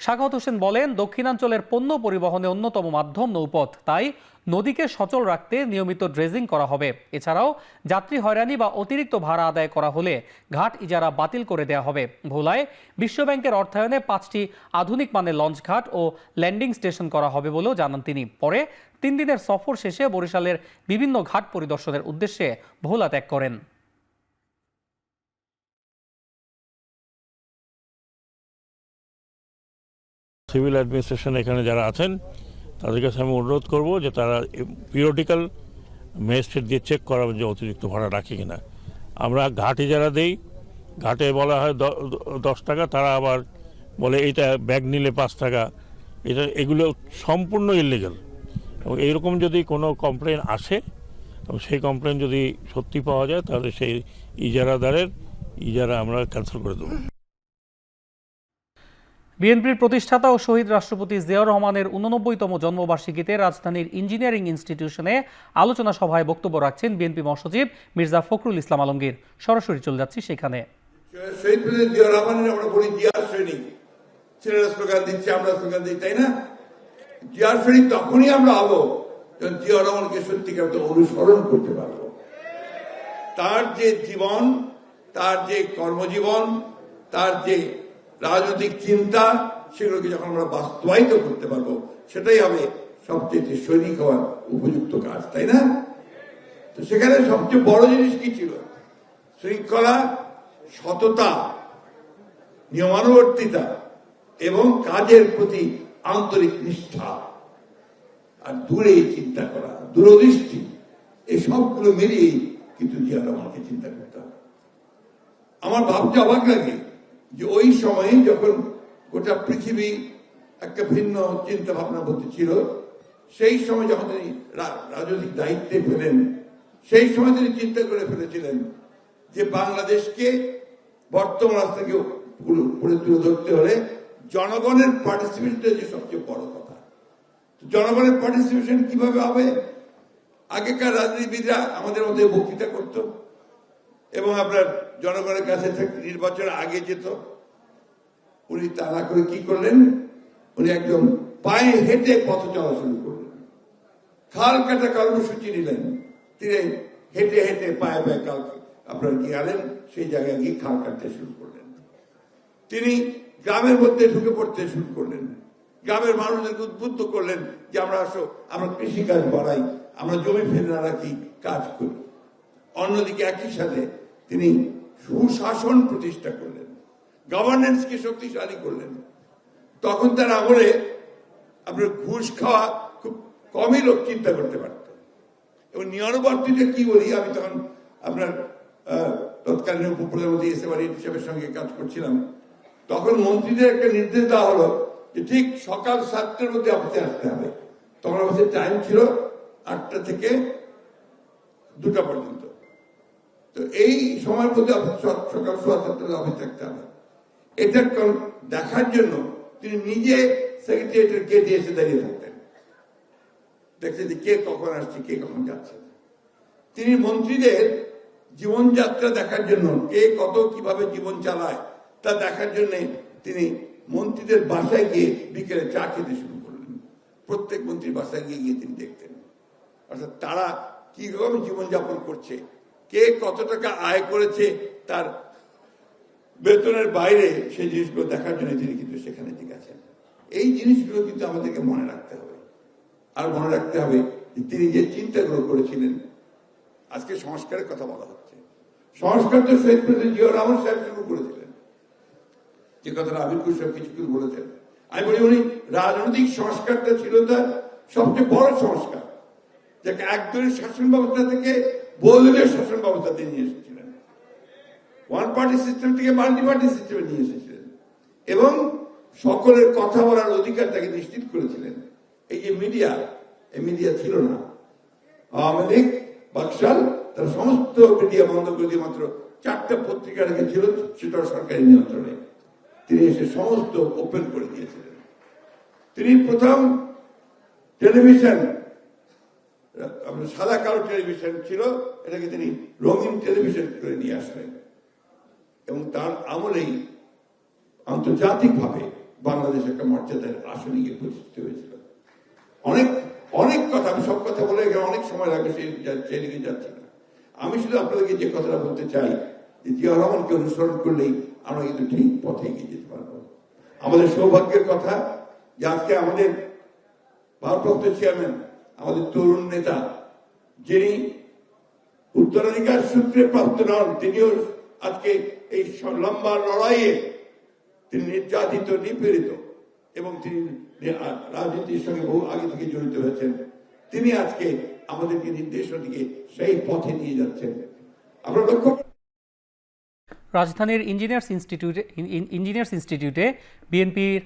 সাখাওয়াত হোসেন বলেন, দক্ষিণাঞ্চলের পণ্য পরিবহনে অন্যতম মাধ্যম নৌপথ, তাই নদীকে সচল রাখতে নিয়মিত ড্রেজিং করা হবে। এছাড়াও যাত্রী হয়রানি বা অতিরিক্ত ভাড়া আদায় করা হলে ঘাট ইজারা বাতিল করে দেওয়া হবে। ভোলায় বিশ্বব্যাংকের অর্থায়নে 5টি আধুনিক মানের লঞ্চ ঘাট ও ল্যান্ডিং স্টেশন করা হবে বলেও জানান তিনি। পরে 3 দিনের সফর শেষে বরিশালের বিভিন্ন ঘাট পরিদর্শনের উদ্দেশ্যে ভোলা ত্যাগ করেন। সিভিল অ্যাডমিনিস্ট্রেশন এখানে যারা আছেন তাদের কাছে আমি অনুরোধ করব যে তারা পিরিয়ডিক্যাল ম্যাজিস্ট্রেট দিয়ে চেক করা যে অতিরিক্ত ভাড়া রাখে কিনা। আমরা ঘাট ইজারা দেই, ঘাটে বলা হয় 10 টাকা, তারা আবার বলে এইটা ব্যাগ নিলে 5 টাকা। এগুলো সম্পূর্ণ ইলিগাল। এবং এইরকম যদি কোনো কমপ্লেন আসে এবং সেই কমপ্লেন যদি সত্যি পাওয়া যায় তাহলে সেই ইজারাদারের ইজারা আমরা ক্যান্সেল করে দেবো। বিএনপির প্রতিষ্ঠাতা ও শহীদ রাষ্ট্রপতি জিয়াউর রহমানের 89তম জন্মবার্ষিকীতে রাজধানীর ইঞ্জিনিয়ারিং ইনস্টিটিউশনে আলোচনা সভায় বক্তব্য রাখছেন বিএনপি মহাসচিব মির্জা ফখরুল ইসলাম আলমগীর। সরাসরি চলে যাচ্ছি সেখানে। শহীদ প্রেসিডেন্ট জিয়াউর রহমানের আমরা বলি জিয়ার সৈনিক, ছেলেরা স্লোগান দিচ্ছে, আমরা স্লোগান দিই, তাই না? জিয়ার সৈনিক তখনই আমরা হবো যখন জিয়াউর রহমানকে সত্যিকার অনুসরণ করতে পারবো। তার যে জীবন, তার যে কর্মজীবন, তার যে রাজনৈতিক চিন্তা, সেগুলোকে যখন আমরা বাস্তবায়িত করতে পারবো, সেটাই হবে সবচেয়ে সৈনিক হওয়ার উপযুক্ত কাজ, তাই না? তো সেখানে সবচেয়ে বড় জিনিস কি ছিল? শৃঙ্খলা, সততা, নিয়মানুবর্তিতা এবং কাজের প্রতি আন্তরিক নিষ্ঠা, আর দূরে চিন্তা করা, দূরদৃষ্টি, এই সবগুলো মিলিয়ে কিন্তু জিয়াউর রহমানকে চিন্তা করতে হবে। আমার ভাবতে অবাক লাগে যে ওই সময়ে যখন গোটা পৃথিবী একটা ভিন্ন চিন্তা ভাবনা মধ্যে ছিল, সেই সময় যখন তিনি রাজনৈতিক দায়িত্বে পেলেন, সেই সময় তিনি চিন্তা করে ফেলেছিলেন যে বাংলাদেশকে বর্তমান রাস্তা থেকে উপরে তুলে ধরতে হলে জনগণের পার্টিসিপেশন যে সবচেয়ে বড় কথা। জনগণের পার্টিসিপেশন কিভাবে হবে? আগেকার রাজনীতিবিদরা আমাদের মধ্যে বক্তৃতা করত এবং আপনার জনগণের কাছে নির্বাচনের আগে যেত। উনি তা না করে কি করলেন? উনি একদম পায়ে হেঁটে পথ চলা শুরু করলেন, খাল কাটা কর্মসূচি নিলেন। তিনি হেঁটে হেঁটে পায়ে পায়ে কাল আপনার গিয়ালেন, সেই জায়গায় গিয়ে খাল কাটতে শুরু করলেন। তিনি গ্রামের মধ্যে ঢুকে পড়তে শুরু করলেন, গ্রামের মানুষদেরকে উদ্বুদ্ধ করলেন যে আমরা আসো, আমরা কৃষিকাজ বাড়াই, আমরা জমি ফেলে না রাখি, কাজ করি। অন্যদিকে একই সাথে তিনি সুশাসন প্রতিষ্ঠা করলেন, গভর্নেন্সকে শক্তিশালী করলেন। তখন তার আমলে আপনার ঘুষ খাওয়া খুব কমই লোক চিন্তা করতে পারত। এবং নিয়মানুবর্তিতা কি বলি, আমি তখন আপনার তৎকালীন উপপ্রধানমন্ত্রী এস এম আলী সাহেবের সঙ্গে কাজ করছিলাম। তখন মন্ত্রীদের একটা নির্দেশ দেওয়া হলো যে ঠিক সকাল 7টার মধ্যে অফিসে আসতে হবে। তখন অফিসের টাইম ছিল 8টা থেকে 2টা পর্যন্ত। তো এই সময়ের মধ্যে সকাল 7:15 অফিস থাকতে হবে। এটা দেখার জন্য তিনি নিজে সেক্রেটারিয়েটের গেটে এসে দাঁড়িয়ে থাকতেন, দেখছেন যে কে কখন আসছে, কে কখন যাচ্ছে। তিনি মন্ত্রীদের জীবনযাত্রা দেখার জন্য, কে কত কিভাবে জীবন চালায় তা দেখার জন্য তিনি মন্ত্রীদের বাসায় গিয়ে বিকেলে চা খেতে শুরু করলেন। প্রত্যেক মন্ত্রীর বাসায় গিয়ে গিয়ে তিনি দেখতেন, অর্থাৎ তারা কি রকম জীবনযাপন করছে, কে কত টাকা আয় করেছে তার বেতনের বাইরে, সেই জিনিসগুলো দেখার জন্য তিনি কিন্তু সেখানে গেছেন। এই জিনিসগুলো কিন্তু আমাদেরকে মনে রাখতে হবে। আর মনে রাখতে হবে যে তিনি যে চিন্তাগুলো করেছিলেন, আজকে সংস্কারের কথা বলা হচ্ছে, সংস্কার তো শহীদ প্রেসিডেন্ট জিয়াউর রহমান সাহেব শুরু করেছিলেন, যে কথাটা আবির খুশি কিছু কিছু বলেছেন। আমি বলি উনি রাজনৈতিক সংস্কারটা ছিল তার সবচেয়ে বড় সংস্কার, যাকে একদলীয় শাসন ব্যবস্থা থেকে বহুদলীয় শাসন ব্যবস্থাতে নিয়ে এসেছিলেন, ওয়ান পার্টি সিস্টেম থেকে মাল্টি পার্টি সিস্টেমে নিয়ে এসেছিলেন এবং সকলের কথা বলার অধিকার তাকে নিশ্চিত করেছিলেন। এই যে মিডিয়া, এই মিডিয়া ছিল না, আওয়ামী লীগ বাকশাল তার সমস্ত মিডিয়া বন্ধ করে দিয়ে মাত্র 4টা পত্রিকা রেখেছিল, সেটাও সরকারি নিয়ন্ত্রণে। তিনি এসে সমস্ত ওপেন করে দিয়েছিলেন। তিনি প্রথম টেলিভিশন, আপনার সাদা কালো টেলিভিশন ছিল, এটাকে তিনি রঙিন টেলিভিশন করে নিয়ে আসলেন এবং তার আমলেই আন্তর্জাতিকভাবে বাংলাদেশ একটা মর্যাদার আসনে গিয়ে প্রতিষ্ঠিত হয়েছিল। অনেক অনেক কথা, আমি সব কথা বলে গেলে অনেক সময় লাগবে, সেই দিকে যাচ্ছি না। আমি শুধু আপনাদেরকে যে কথাটা বলতে চাই যে জিয়াউর রহমানকে অনুসরণ করলেই আমরা কিন্তু ঠিক পথে এগিয়ে যেতে পারবো। আমাদের সৌভাগ্যের কথা যে আজকে আমাদের ভারপ্রাপ্ত চেয়ারম্যান, আমাদের তরুণ নেতা, যিনি উত্তরাধিকার সূত্রে প্রাপ্ত নন, তিনিও আজকে এই লম্বা লড়াইয়ে তিনি নির্যাতিত, নিপীড়িত এবং তিনি রাজনীতির সঙ্গে বহু আগে থেকে জড়িত হয়েছেন। তিনি আজকে আমাদেরকে নির্দেশনা দিকে সেই পথে নিয়ে যাচ্ছেন। আমরা লক্ষ্য রাজধানীর ইঞ্জিনিয়ার্স ইনস্টিটিউটে বিএনপির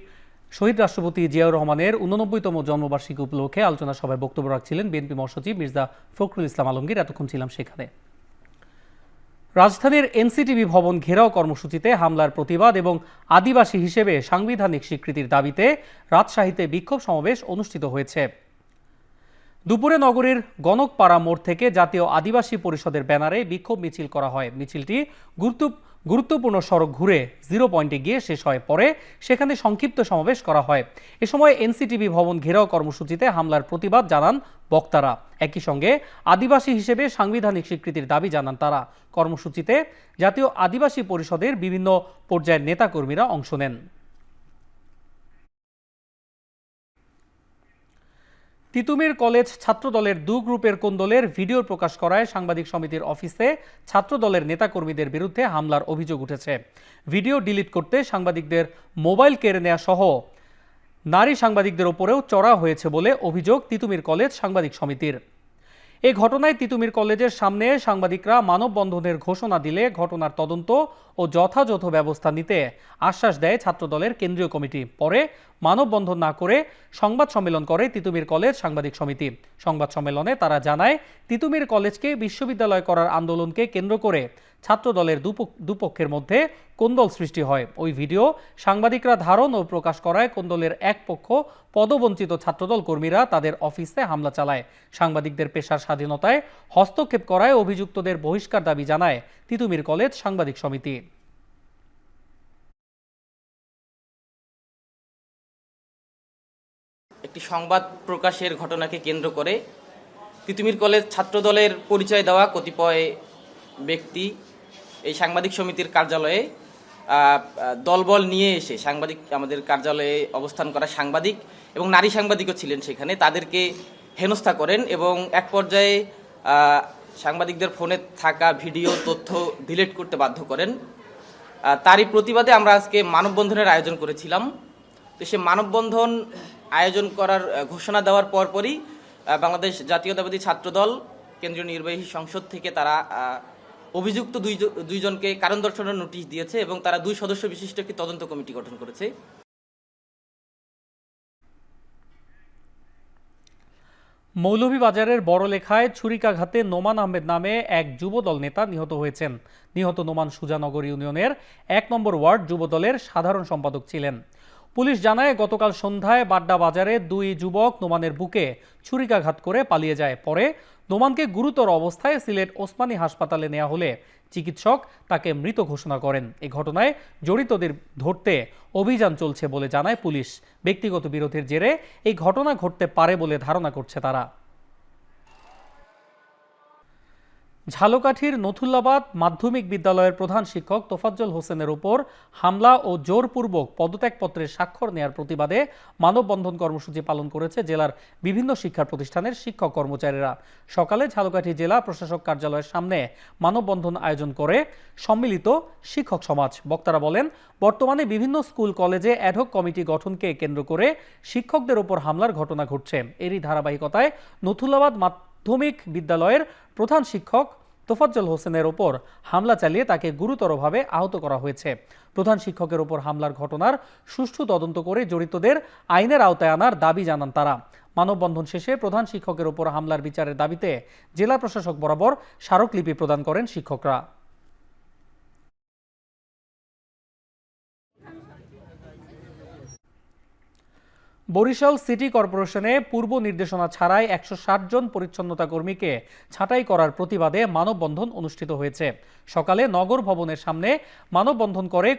শহীদ রাষ্ট্রপতি জিয়াউর রহমানের 89তম জন্মবার্ষিকী উপলক্ষে আলোচনা সভায় বক্তব্য রাখছিলেন বিএনপি মহাসচিব মির্জা ফখরুল ইসলাম আলমগীর। এতক্ষণ ছিলাম সেখানে। রাজধানীর এনসিটিভি ভবন ঘেরাও কর্মসূচিতে হামলার প্রতিবাদ এবং আদিবাসী হিসেবে সাংবিধানিক স্বীকৃতির দাবিতে রাজশাহীতে বিক্ষোভ সমাবেশ অনুষ্ঠিত হয়েছে। দুপুরে নগরীর গণকপাড়া মোড় থেকে জাতীয় আদিবাসী পরিষদের ব্যানারে বিক্ষোভ মিছিল করা হয়। মিছিলটি গুরুত্বপূর্ণ সড়ক ঘুরে 0 পয়েন্টে গিয়ে শেষ হয়। পরে সেখানে সংক্ষিপ্ত সমাবেশ করা হয়। এ সময় এনসিটিভি ভবন ঘেরাও কর্মসূচিতে হামলার প্রতিবাদ জানান বক্তারা। একই সঙ্গে আদিবাসী হিসেবে সাংবিধানিক স্বীকৃতির দাবি জানান তারা। কর্মসূচিতে জাতীয় আদিবাসী পরিষদের বিভিন্ন পর্যায়ের নেতাকর্মীরা অংশ নেন। তিতুমির কলেজ ছাত্রদলের 2 গ্রুপের কোন্দলের ভিডিও প্রকাশ করায় সাংবাদিক সমিতির অফিসে ছাত্রদলের নেতাকর্মীদের বিরুদ্ধে হামলার অভিযোগ উঠেছে। ভিডিও ডিলিট করতে সাংবাদিকদের মোবাইল কেড়ে নেওয়া সহ নারী সাংবাদিকদের ওপরেও চড়া হয়েছে বলে অভিযোগ তিতুমির কলেজ সাংবাদিক সমিতির। এই ঘটনায় তিতুমির কলেজের সামনে সাংবাদিকরা মানববন্ধনের ঘোষণা দিলে ঘটনার তদন্ত ও যথাযথ ব্যবস্থা নিতে আশ্বাস দেয় ছাত্রদলের কেন্দ্রীয় কমিটি। পরে মানববন্ধন না করে সংবাদ সম্মেলন করে তিতুমির কলেজ সাংবাদিক সমিতি। সংবাদ সম্মেলনে তারা জানায়, তিতুমির কলেজকে বিশ্ববিদ্যালয় করার আন্দোলনকে কেন্দ্র করে ছাত্রদলের দুপক্ষের মধ্যে কোন্দল সৃষ্টি হয়। ওই ভিডিও সাংবাদিকরা ধারণ ও প্রকাশ করায় কোন্দলের এক পক্ষ পদবঞ্চিত ছাত্রদল কর্মীরা তাদের অফিসে হামলা চালায়। সাংবাদিকদের পেশার স্বাধীনতায় হস্তক্ষেপ করায় অভিযুক্তদের বহিষ্কার দাবি জানায় তিতুমির কলেজ সাংবাদিক সমিতি। একটি সংবাদ প্রকাশের ঘটনাকে কেন্দ্র করে তিতুমির কলেজ ছাত্রদলের পরিচয় দেওয়া কতিপয় ব্যক্তি এই সাংবাদিক সমিতির কার্যালয়ে দলবল নিয়ে এসে আমাদের কার্যালয়ে অবস্থান করা সাংবাদিক এবং নারী সাংবাদিকও ছিলেন সেখানে, তাদেরকে হেনস্থা করেন এবং এক পর্যায়ে সাংবাদিকদের ফোনে থাকা ভিডিও তথ্য ডিলিট করতে বাধ্য করেন। তারই প্রতিবাদে আমরা আজকে মানববন্ধনের আয়োজন করেছিলাম। তো সে মানববন্ধন আয়োজন করার ঘোষণা দেওয়ার পরপরই বাংলাদেশ জাতীয়তাবাদী ছাত্রদল কেন্দ্রীয় নির্বাহী সংসদ থেকে তারা অভিযুক্ত দুইজনকে কারণ দর্শানোর নোটিশ দিয়েছে এবং তারা 2 সদস্য বিশিষ্ট একটি তদন্ত কমিটি গঠন করেছে। মৌলভীবাজারের বড়লেখায় ছুরিকাঘাতে নোমান আহমেদ নামে এক যুবদল নেতা নিহত হয়েছেন। নিহত নোমান সুজানগর ইউনিয়নের 1 নম্বর ওয়ার্ড যুবদলের সাধারণ সম্পাদক ছিলেন। পুলিশ জানায়, গতকাল সন্ধ্যায় বাড্ডা বাজারে 2 যুবক নোমানের বুকে ছুরিকাঘাত করে পালিয়ে যায়। পরে নোমানকে গুরুতর অবস্থায় সিলেট ওসমানী হাসপাতালে নেওয়া হলে চিকিৎসক তাকে মৃত ঘোষণা করেন। এই ঘটনায় জড়িতদের ধরতে অভিযান চলছে বলে জানায় পুলিশ। ব্যক্তিগত বিরোধের জেরে এই ঘটনা ঘটতে পারে বলে ধারণা করছে তারা। ঝালকাঠির নথুল্লাবাদ মাধ্যমিক বিদ্যালয়ের প্রধান শিক্ষক তোফাজ্জল হোসেনের উপর হামলা ও জোরপূর্বক পদত্যাগপত্রের স্বাক্ষর নেয়ার প্রতিবাদে মানববন্ধন কর্মসূচি পালন করেছে জেলার বিভিন্ন শিক্ষা প্রতিষ্ঠানের শিক্ষক কর্মচারীরা। সকালে ঝালকাঠি জেলা প্রশাসক কার্যালয়ের সামনে মানববন্ধন আয়োজন করে সম্মিলিত শিক্ষক সমাজ। বক্তারা বলেন, বর্তমানে বিভিন্ন স্কুল কলেজে অ্যাডহক কমিটি গঠনকে কেন্দ্র করে শিক্ষকদের উপর হামলার ঘটনা ঘটছে। এরই ধারাবাহিকতায় নথুল্লাবাদ মাধ্যমিক বিদ্যালয়ের প্রধান শিক্ষক তোফাজ্জল হোসেনের ওপর হামলা চালিয়ে তাকে গুরুতরভাবে আহত করা হয়েছে। প্রধান শিক্ষকের ওপর হামলার ঘটনার সুষ্ঠু তদন্ত করে জড়িতদের আইনের আওতায় আনার দাবি জানান তারা। মানববন্ধন শেষে প্রধান শিক্ষকের ওপর হামলার বিচারের দাবিতে জেলা প্রশাসক বরাবর স্মারকলিপি প্রদান করেন শিক্ষকরা। বরিশাল সিটি কর্পোরেশনে পূর্ব নির্দেশনা ছাড়াই 160 জন পরিচ্ছন্নতা কর্মীকে ছাঁটাই করার প্রতিবাদে মানববন্ধন অনুষ্ঠিত হয়েছে। সকালে নগর ভবনের সামনে মানববন্ধন করে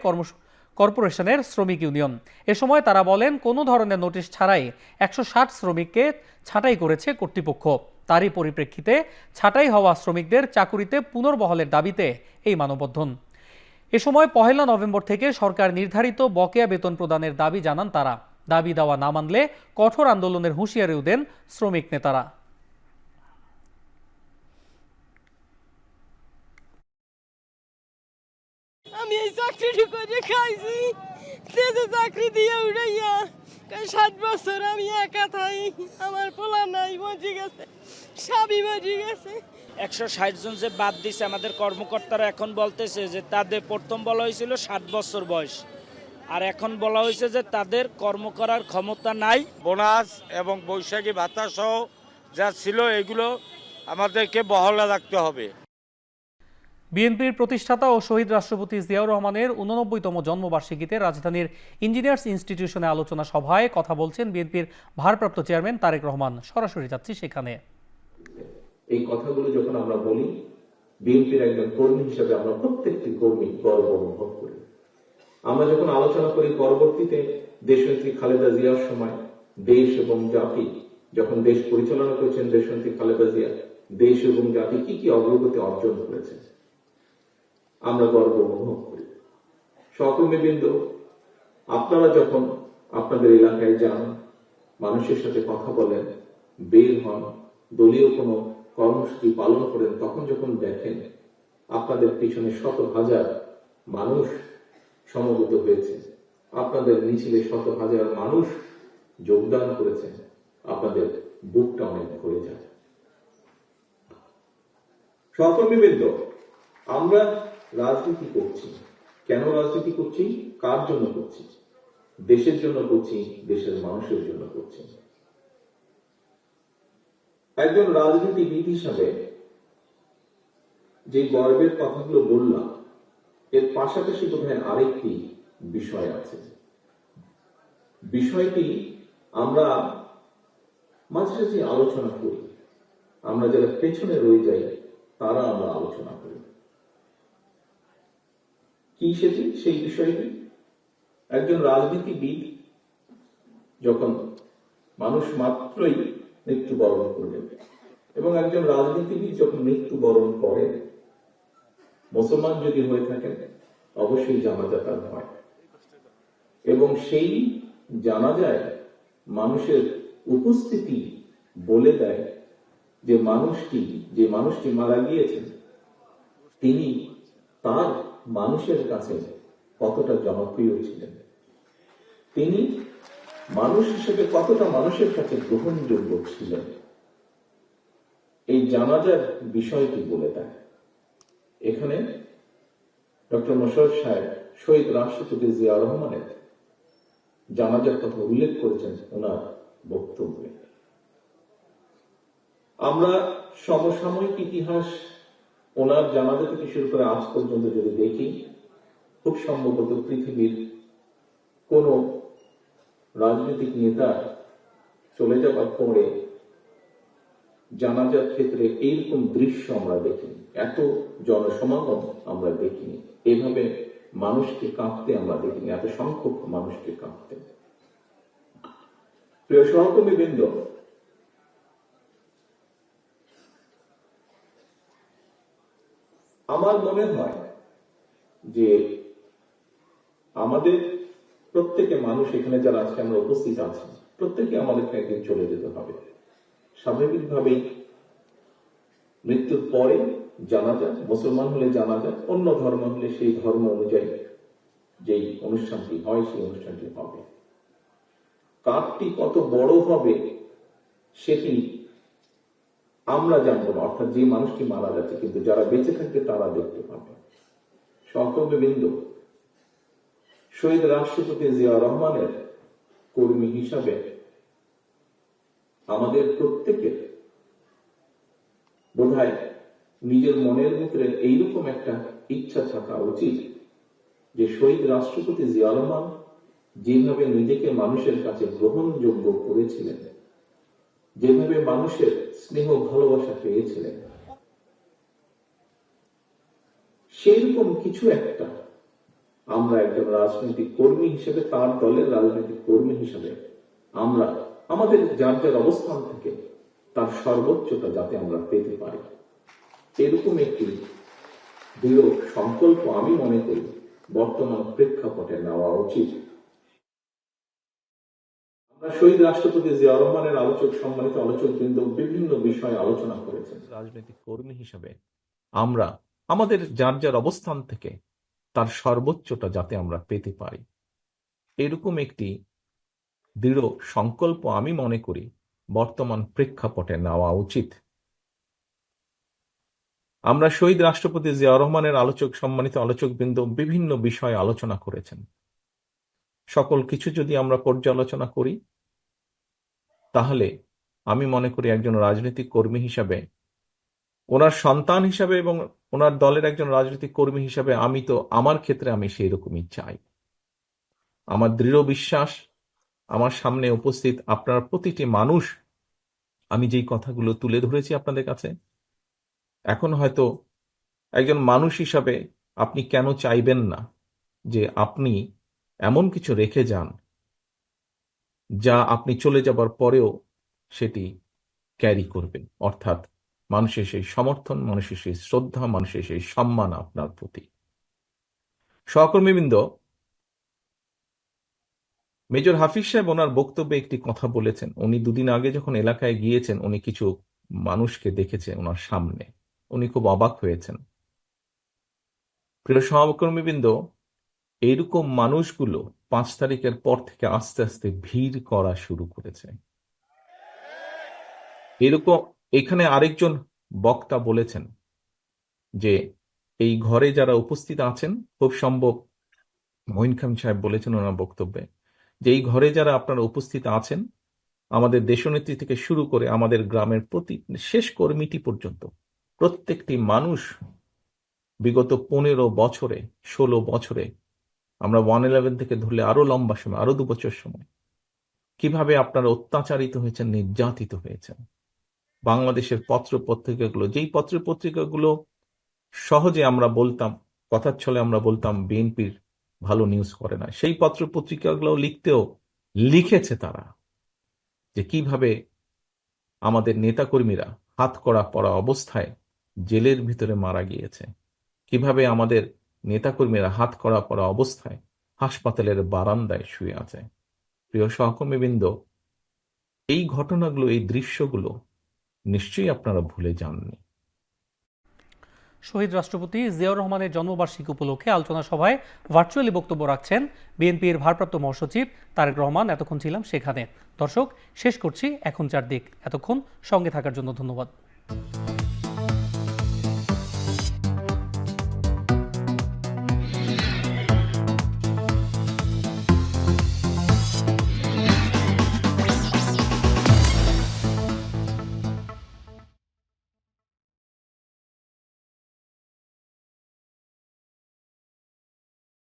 কর্পোরেশনের শ্রমিক ইউনিয়ন। এ সময় তারা বলেন, কোনো ধরনের নোটিশ ছাড়াই 160 শ্রমিককে ছাঁটাই করেছে কর্তৃপক্ষ। তারই পরিপ্রেক্ষিতে ছাঁটাই হওয়া শ্রমিকদের চাকুরিতে পুনর্বহালের দাবিতে এই মানববন্ধন। এ সময় 1 নভেম্বর থেকে সরকার নির্ধারিত বকেয়া বেতন প্রদানের দাবি জানান তারা। দাবি দেওয়া না মানলে কঠোর আন্দোলনের হুঁশিয়ারিও দেন শ্রমিক নেতারা। আমি এই চাকরিটি করে খাইছি, চাকরি দিয়ে উড়াইয়া 7 বছর আমি একা থাই, আমার পোলা নাই, মরে গেছে, স্বামী মরে গেছে। 160 জন যে বাদ দিছে আমাদের কর্মকর্তারা এখন বলতেছে যে তাদের প্রথম বলা হয়েছিল 7 বছর বয়স, আর এখন বলা হয়েছে যে তাদের কর্ম করার ক্ষমতা নাই। বোনাস এবং বৈশাখী ভাতা সহ যা ছিল এগুলো আমাদেরকে বহাল রাখতে হবে। বিএনপির প্রতিষ্ঠাতা ও শহীদ রাষ্ট্রপতি জিয়াউর রহমানের 89তম জন্মবার্ষিকীতে রাজধানীর ইঞ্জিনিয়ার্স ইনস্টিটিউশনে আলোচনা সভায় কথা বলছেন বিএনপির ভারপ্রাপ্ত চেয়ারম্যান তারেক রহমান। সরাসরি যাচ্ছি সেখানে। এই কথাগুলো যখন আমরা বলি, বিএনপির একজন কর্মী হিসেবে আমরা প্রত্যেকটি কর্মী গর্ব অনুভব করি। আমরা যখন আলোচনা করি পরবর্তীতে দেশনেত্রী খালেদা জিয়ার সময় দেশ এবং জাতি, যখন দেশ পরিচালনা করেছেন দেশনেত্রী খালেদা জিয়া, দেশ এবং জাতি কি কি অগ্রগতি অর্জন করেছে আমরা গর্ব অনুভব করি। সহকর্মীবৃন্দ, আপনারা যখন আপনাদের এলাকায় যান, মানুষের সাথে কথা বলেন, বের হন, দলীয় কোনো কর্মসূচি পালন করেন, তখন যখন দেখেন আপনাদের পিছনে শত হাজার মানুষ সমবেত হয়েছে, আপনাদের মিছিলে শত হাজার মানুষ যোগদান করেছে, আপনাদের বুকটা অনেক ভরে যায়। সহকর্মীবৃন্দ, আমরা রাজনীতি করছি, কেন রাজনীতি করছি, কার জন্য করছি? দেশের জন্য করছি, দেশের মানুষের জন্য করছি। একজন রাজনীতিবিদ হিসাবে যে গর্বের কথাগুলো বললাম, এর পাশাপাশি বোধহয় আরেকটি বিষয় আছে। বিষয়টি আমরা মাঝে মাঝে আলোচনা করি, আমরা যারা পেছনে রয়ে যাই তারা আমরা আলোচনা করি। কি সেটি? সেই বিষয়টি একজন রাজনীতিবিদ যখন মানুষ মাত্রই মৃত্যুবরণ করবেন, এবং একজন রাজনীতিবিদ যখন মৃত্যুবরণ করেন, মুসলমান যদি হয়ে থাকেন অবশ্যই জানাজা তার হয়, এবং সেই জানাজায় মানুষের উপস্থিতি বলে দেয় যে মানুষটি মারা গিয়েছেন তিনি তার মানুষের কাছে কতটা জনপ্রিয় ছিলেন, তিনি মানুষ হিসেবে কতটা মানুষের কাছে গ্রহণযোগ্য ছিলেন। এই জানাজার বিষয়টি বলে দেয়। এখানে ডক্টর মোশাররফ সাহেব শহীদ রাষ্ট্রপতি জিয়াউর রহমানের জানাজার কথা উল্লেখ করেছেন ওনার বক্তব্যে। আমরা সমসাময়িক ইতিহাস ওনার জানাজা থেকে শুরু করে আজ পর্যন্ত যদি দেখি, খুব সম্ভবত পৃথিবীর কোন রাজনৈতিক নেতা চলে যাবার পরে জানাজার ক্ষেত্রে এইরকম দৃশ্য আমরা দেখিনি, এত জনসমাগম আমরা দেখিনি, এভাবে মানুষকে কাঁপতে আমরা দেখিনি, এত সংখ্যক মানুষকে কাঁপতে। প্রিয় সহকর্মীবৃন্দ, আমার মনে হয় যে আমাদের প্রত্যেকে মানুষ, এখানে যারা আজকে আমরা উপস্থিত আছি, প্রত্যেকে আমাদেরকে একদিন চলে যেতে হবে। স্বাভাবিকভাবেই মৃত্যুর পরে জানাজা, মুসলমান হলে জানাজা, অন্য ধর্ম হলে সেই ধর্ম অনুযায়ী যেই অনুষ্ঠানটি হয় সেই অনুষ্ঠানটি হবে। কাজটি কত বড় হবে সেটি আমরা জানবো না, অর্থাৎ যে মানুষটি মারা যাচ্ছে, কিন্তু যারা বেঁচে থাকবে তারা দেখতে পাবে। সহকর্মীবৃন্দ, শহীদ রাষ্ট্রপতি জিয়াউর রহমানের কর্মী হিসাবে আমাদের প্রত্যেকের বোধহয় নিজের মনের ভিতরে এইরকম একটা ইচ্ছা থাকা উচিত যে শহীদ রাষ্ট্রপতি জিয়াউর রহমান যেভাবে নিজেকে মানুষের কাছে গ্রহণযোগ্য করেছিলেন, যেভাবে মানুষের স্নেহ ভালোবাসা পেয়েছিলেন, সেইরকম কিছু একটা আমরা একজন রাজনৈতিক কর্মী হিসেবে, তার দলের রাজনৈতিক কর্মী হিসেবে আমরা আমাদের যার যার অবস্থান থেকে তার সর্বোচ্চতা যাতে আমরা পেতে পারি, এরকম একটি দৃঢ় সংকল্প আমি মনে করি বর্তমান প্রেক্ষাপটে নেওয়া উচিত। আমরা শহীদ রাষ্ট্রপতি জিয়াউর রহমানের সম্মানিত আলোচকবৃন্দ বিভিন্ন বিষয়ে আলোচনা করেছেন। রাজনৈতিক কর্মী হিসেবে আমরা আমাদের যার যার অবস্থান থেকে তার সর্বোচ্চটা যাতে আমরা পেতে পারি, এরকম একটি দৃঢ় সংকল্প আমি মনে করি বর্তমান প্রেক্ষাপটে নেওয়া উচিত। আমরা শহীদ রাষ্ট্রপতি জিয়াউর রহমানের সম্মানিত আলোচকবৃন্দ বিভিন্ন বিষয়ে আলোচনা করেছেন। সকল কিছু যদি আমরা পর্যালোচনা করি তাহলে আমি মনে করি একজন রাজনৈতিক কর্মী হিসাবে, ওনার সন্তান হিসাবে এবং ওনার দলের একজন রাজনৈতিক কর্মী হিসাবে আমার ক্ষেত্রে আমি সেই রকমই চাই। আমার দৃঢ় বিশ্বাস আমার সামনে উপস্থিত আপনার প্রতিটি মানুষ, আমি যেই কথাগুলো তুলে ধরেছি আপনাদের কাছে, এখন হয়তো একজন মানুষ হিসাবে আপনি কেন চাইবেন না যে আপনি এমন কিছু রেখে যান যা আপনি চলে যাবার পরেও সেটি ক্যারি করবেন, অর্থাৎ মানুষের সেই সমর্থন, মানুষের সেই শ্রদ্ধা, মানুষের সেই সম্মান আপনার প্রতি। সহকর্মীবৃন্দ, মেজর হাফিজ সাহেব ওনার বক্তব্যে একটি কথা বলেছেন। উনি দুদিন আগে যখন এলাকায় গিয়েছেন, উনি কিছু মানুষকে দেখেছেন ওনার সামনে, উনি খুব অবাক হয়েছেন। প্রিয় সহকর্মীবৃন্দ, এইরকম মানুষগুলো 5 তারিখের পর থেকে আস্তে আস্তে ভিড় করা শুরু করেছে। এরকম এখানে আরেকজন বক্তা বলেছেন যে এই ঘরে যারা উপস্থিত আছেন, খুব সম্ভব মঈন খান সাহেব বলেছেন ওনার বক্তব্যে, যে এই ঘরে যারা আপনারা উপস্থিত আছেন, আমাদের দেশনেত্রী থেকে শুরু করে আমাদের গ্রামের প্রতি শেষ কর্মীটি পর্যন্ত প্রত্যেকটি মানুষ বিগত 15 বছরে 16 বছরে, আমরা 111 থেকে ধরলে আরো লম্বা সময়, আরো 2 বছর সময়, কিভাবে আপনারা অত্যাচারিত হয়েছেন, নির্যাতিত হয়েছেন। বাংলাদেশের পত্র পত্রিকাগুলো, যেই পত্র পত্রিকাগুলো সহজে আমরা বলতাম, কথার ছলে আমরা বলতাম বিএনপির ভালো নিউজ করে না, সেই পত্র পত্রিকাগুলো লিখেছে তারা যে কিভাবে আমাদের নেতাকর্মীরা হাতকড়া পরা অবস্থায় জেলের ভিতরে মারা গিয়েছে, কিভাবে আমাদের নেতাকর্মীরা হাতকড়া পরা অবস্থায় হাসপাতালের বারান্দায় শুয়ে আছে। প্রিয় সহকর্মীবৃন্দ, এই ঘটনাগুলো, এই দৃশ্যগুলো নিশ্চয়ই আপনারা ভুলে যাননি। শহীদ রাষ্ট্রপতি জিয়াউর রহমানের জন্মবার্ষিকী উপলক্ষে আলোচনা সভায় ভার্চুয়ালি বক্তব্য রাখছেন বিএনপির ভারপ্রাপ্ত মহাসচিব তারেক রহমান। এতক্ষণ ছিলাম সেখানে। দর্শক, শেষ করছি এখন চারদিক। এতক্ষণ সঙ্গে থাকার জন্য ধন্যবাদ।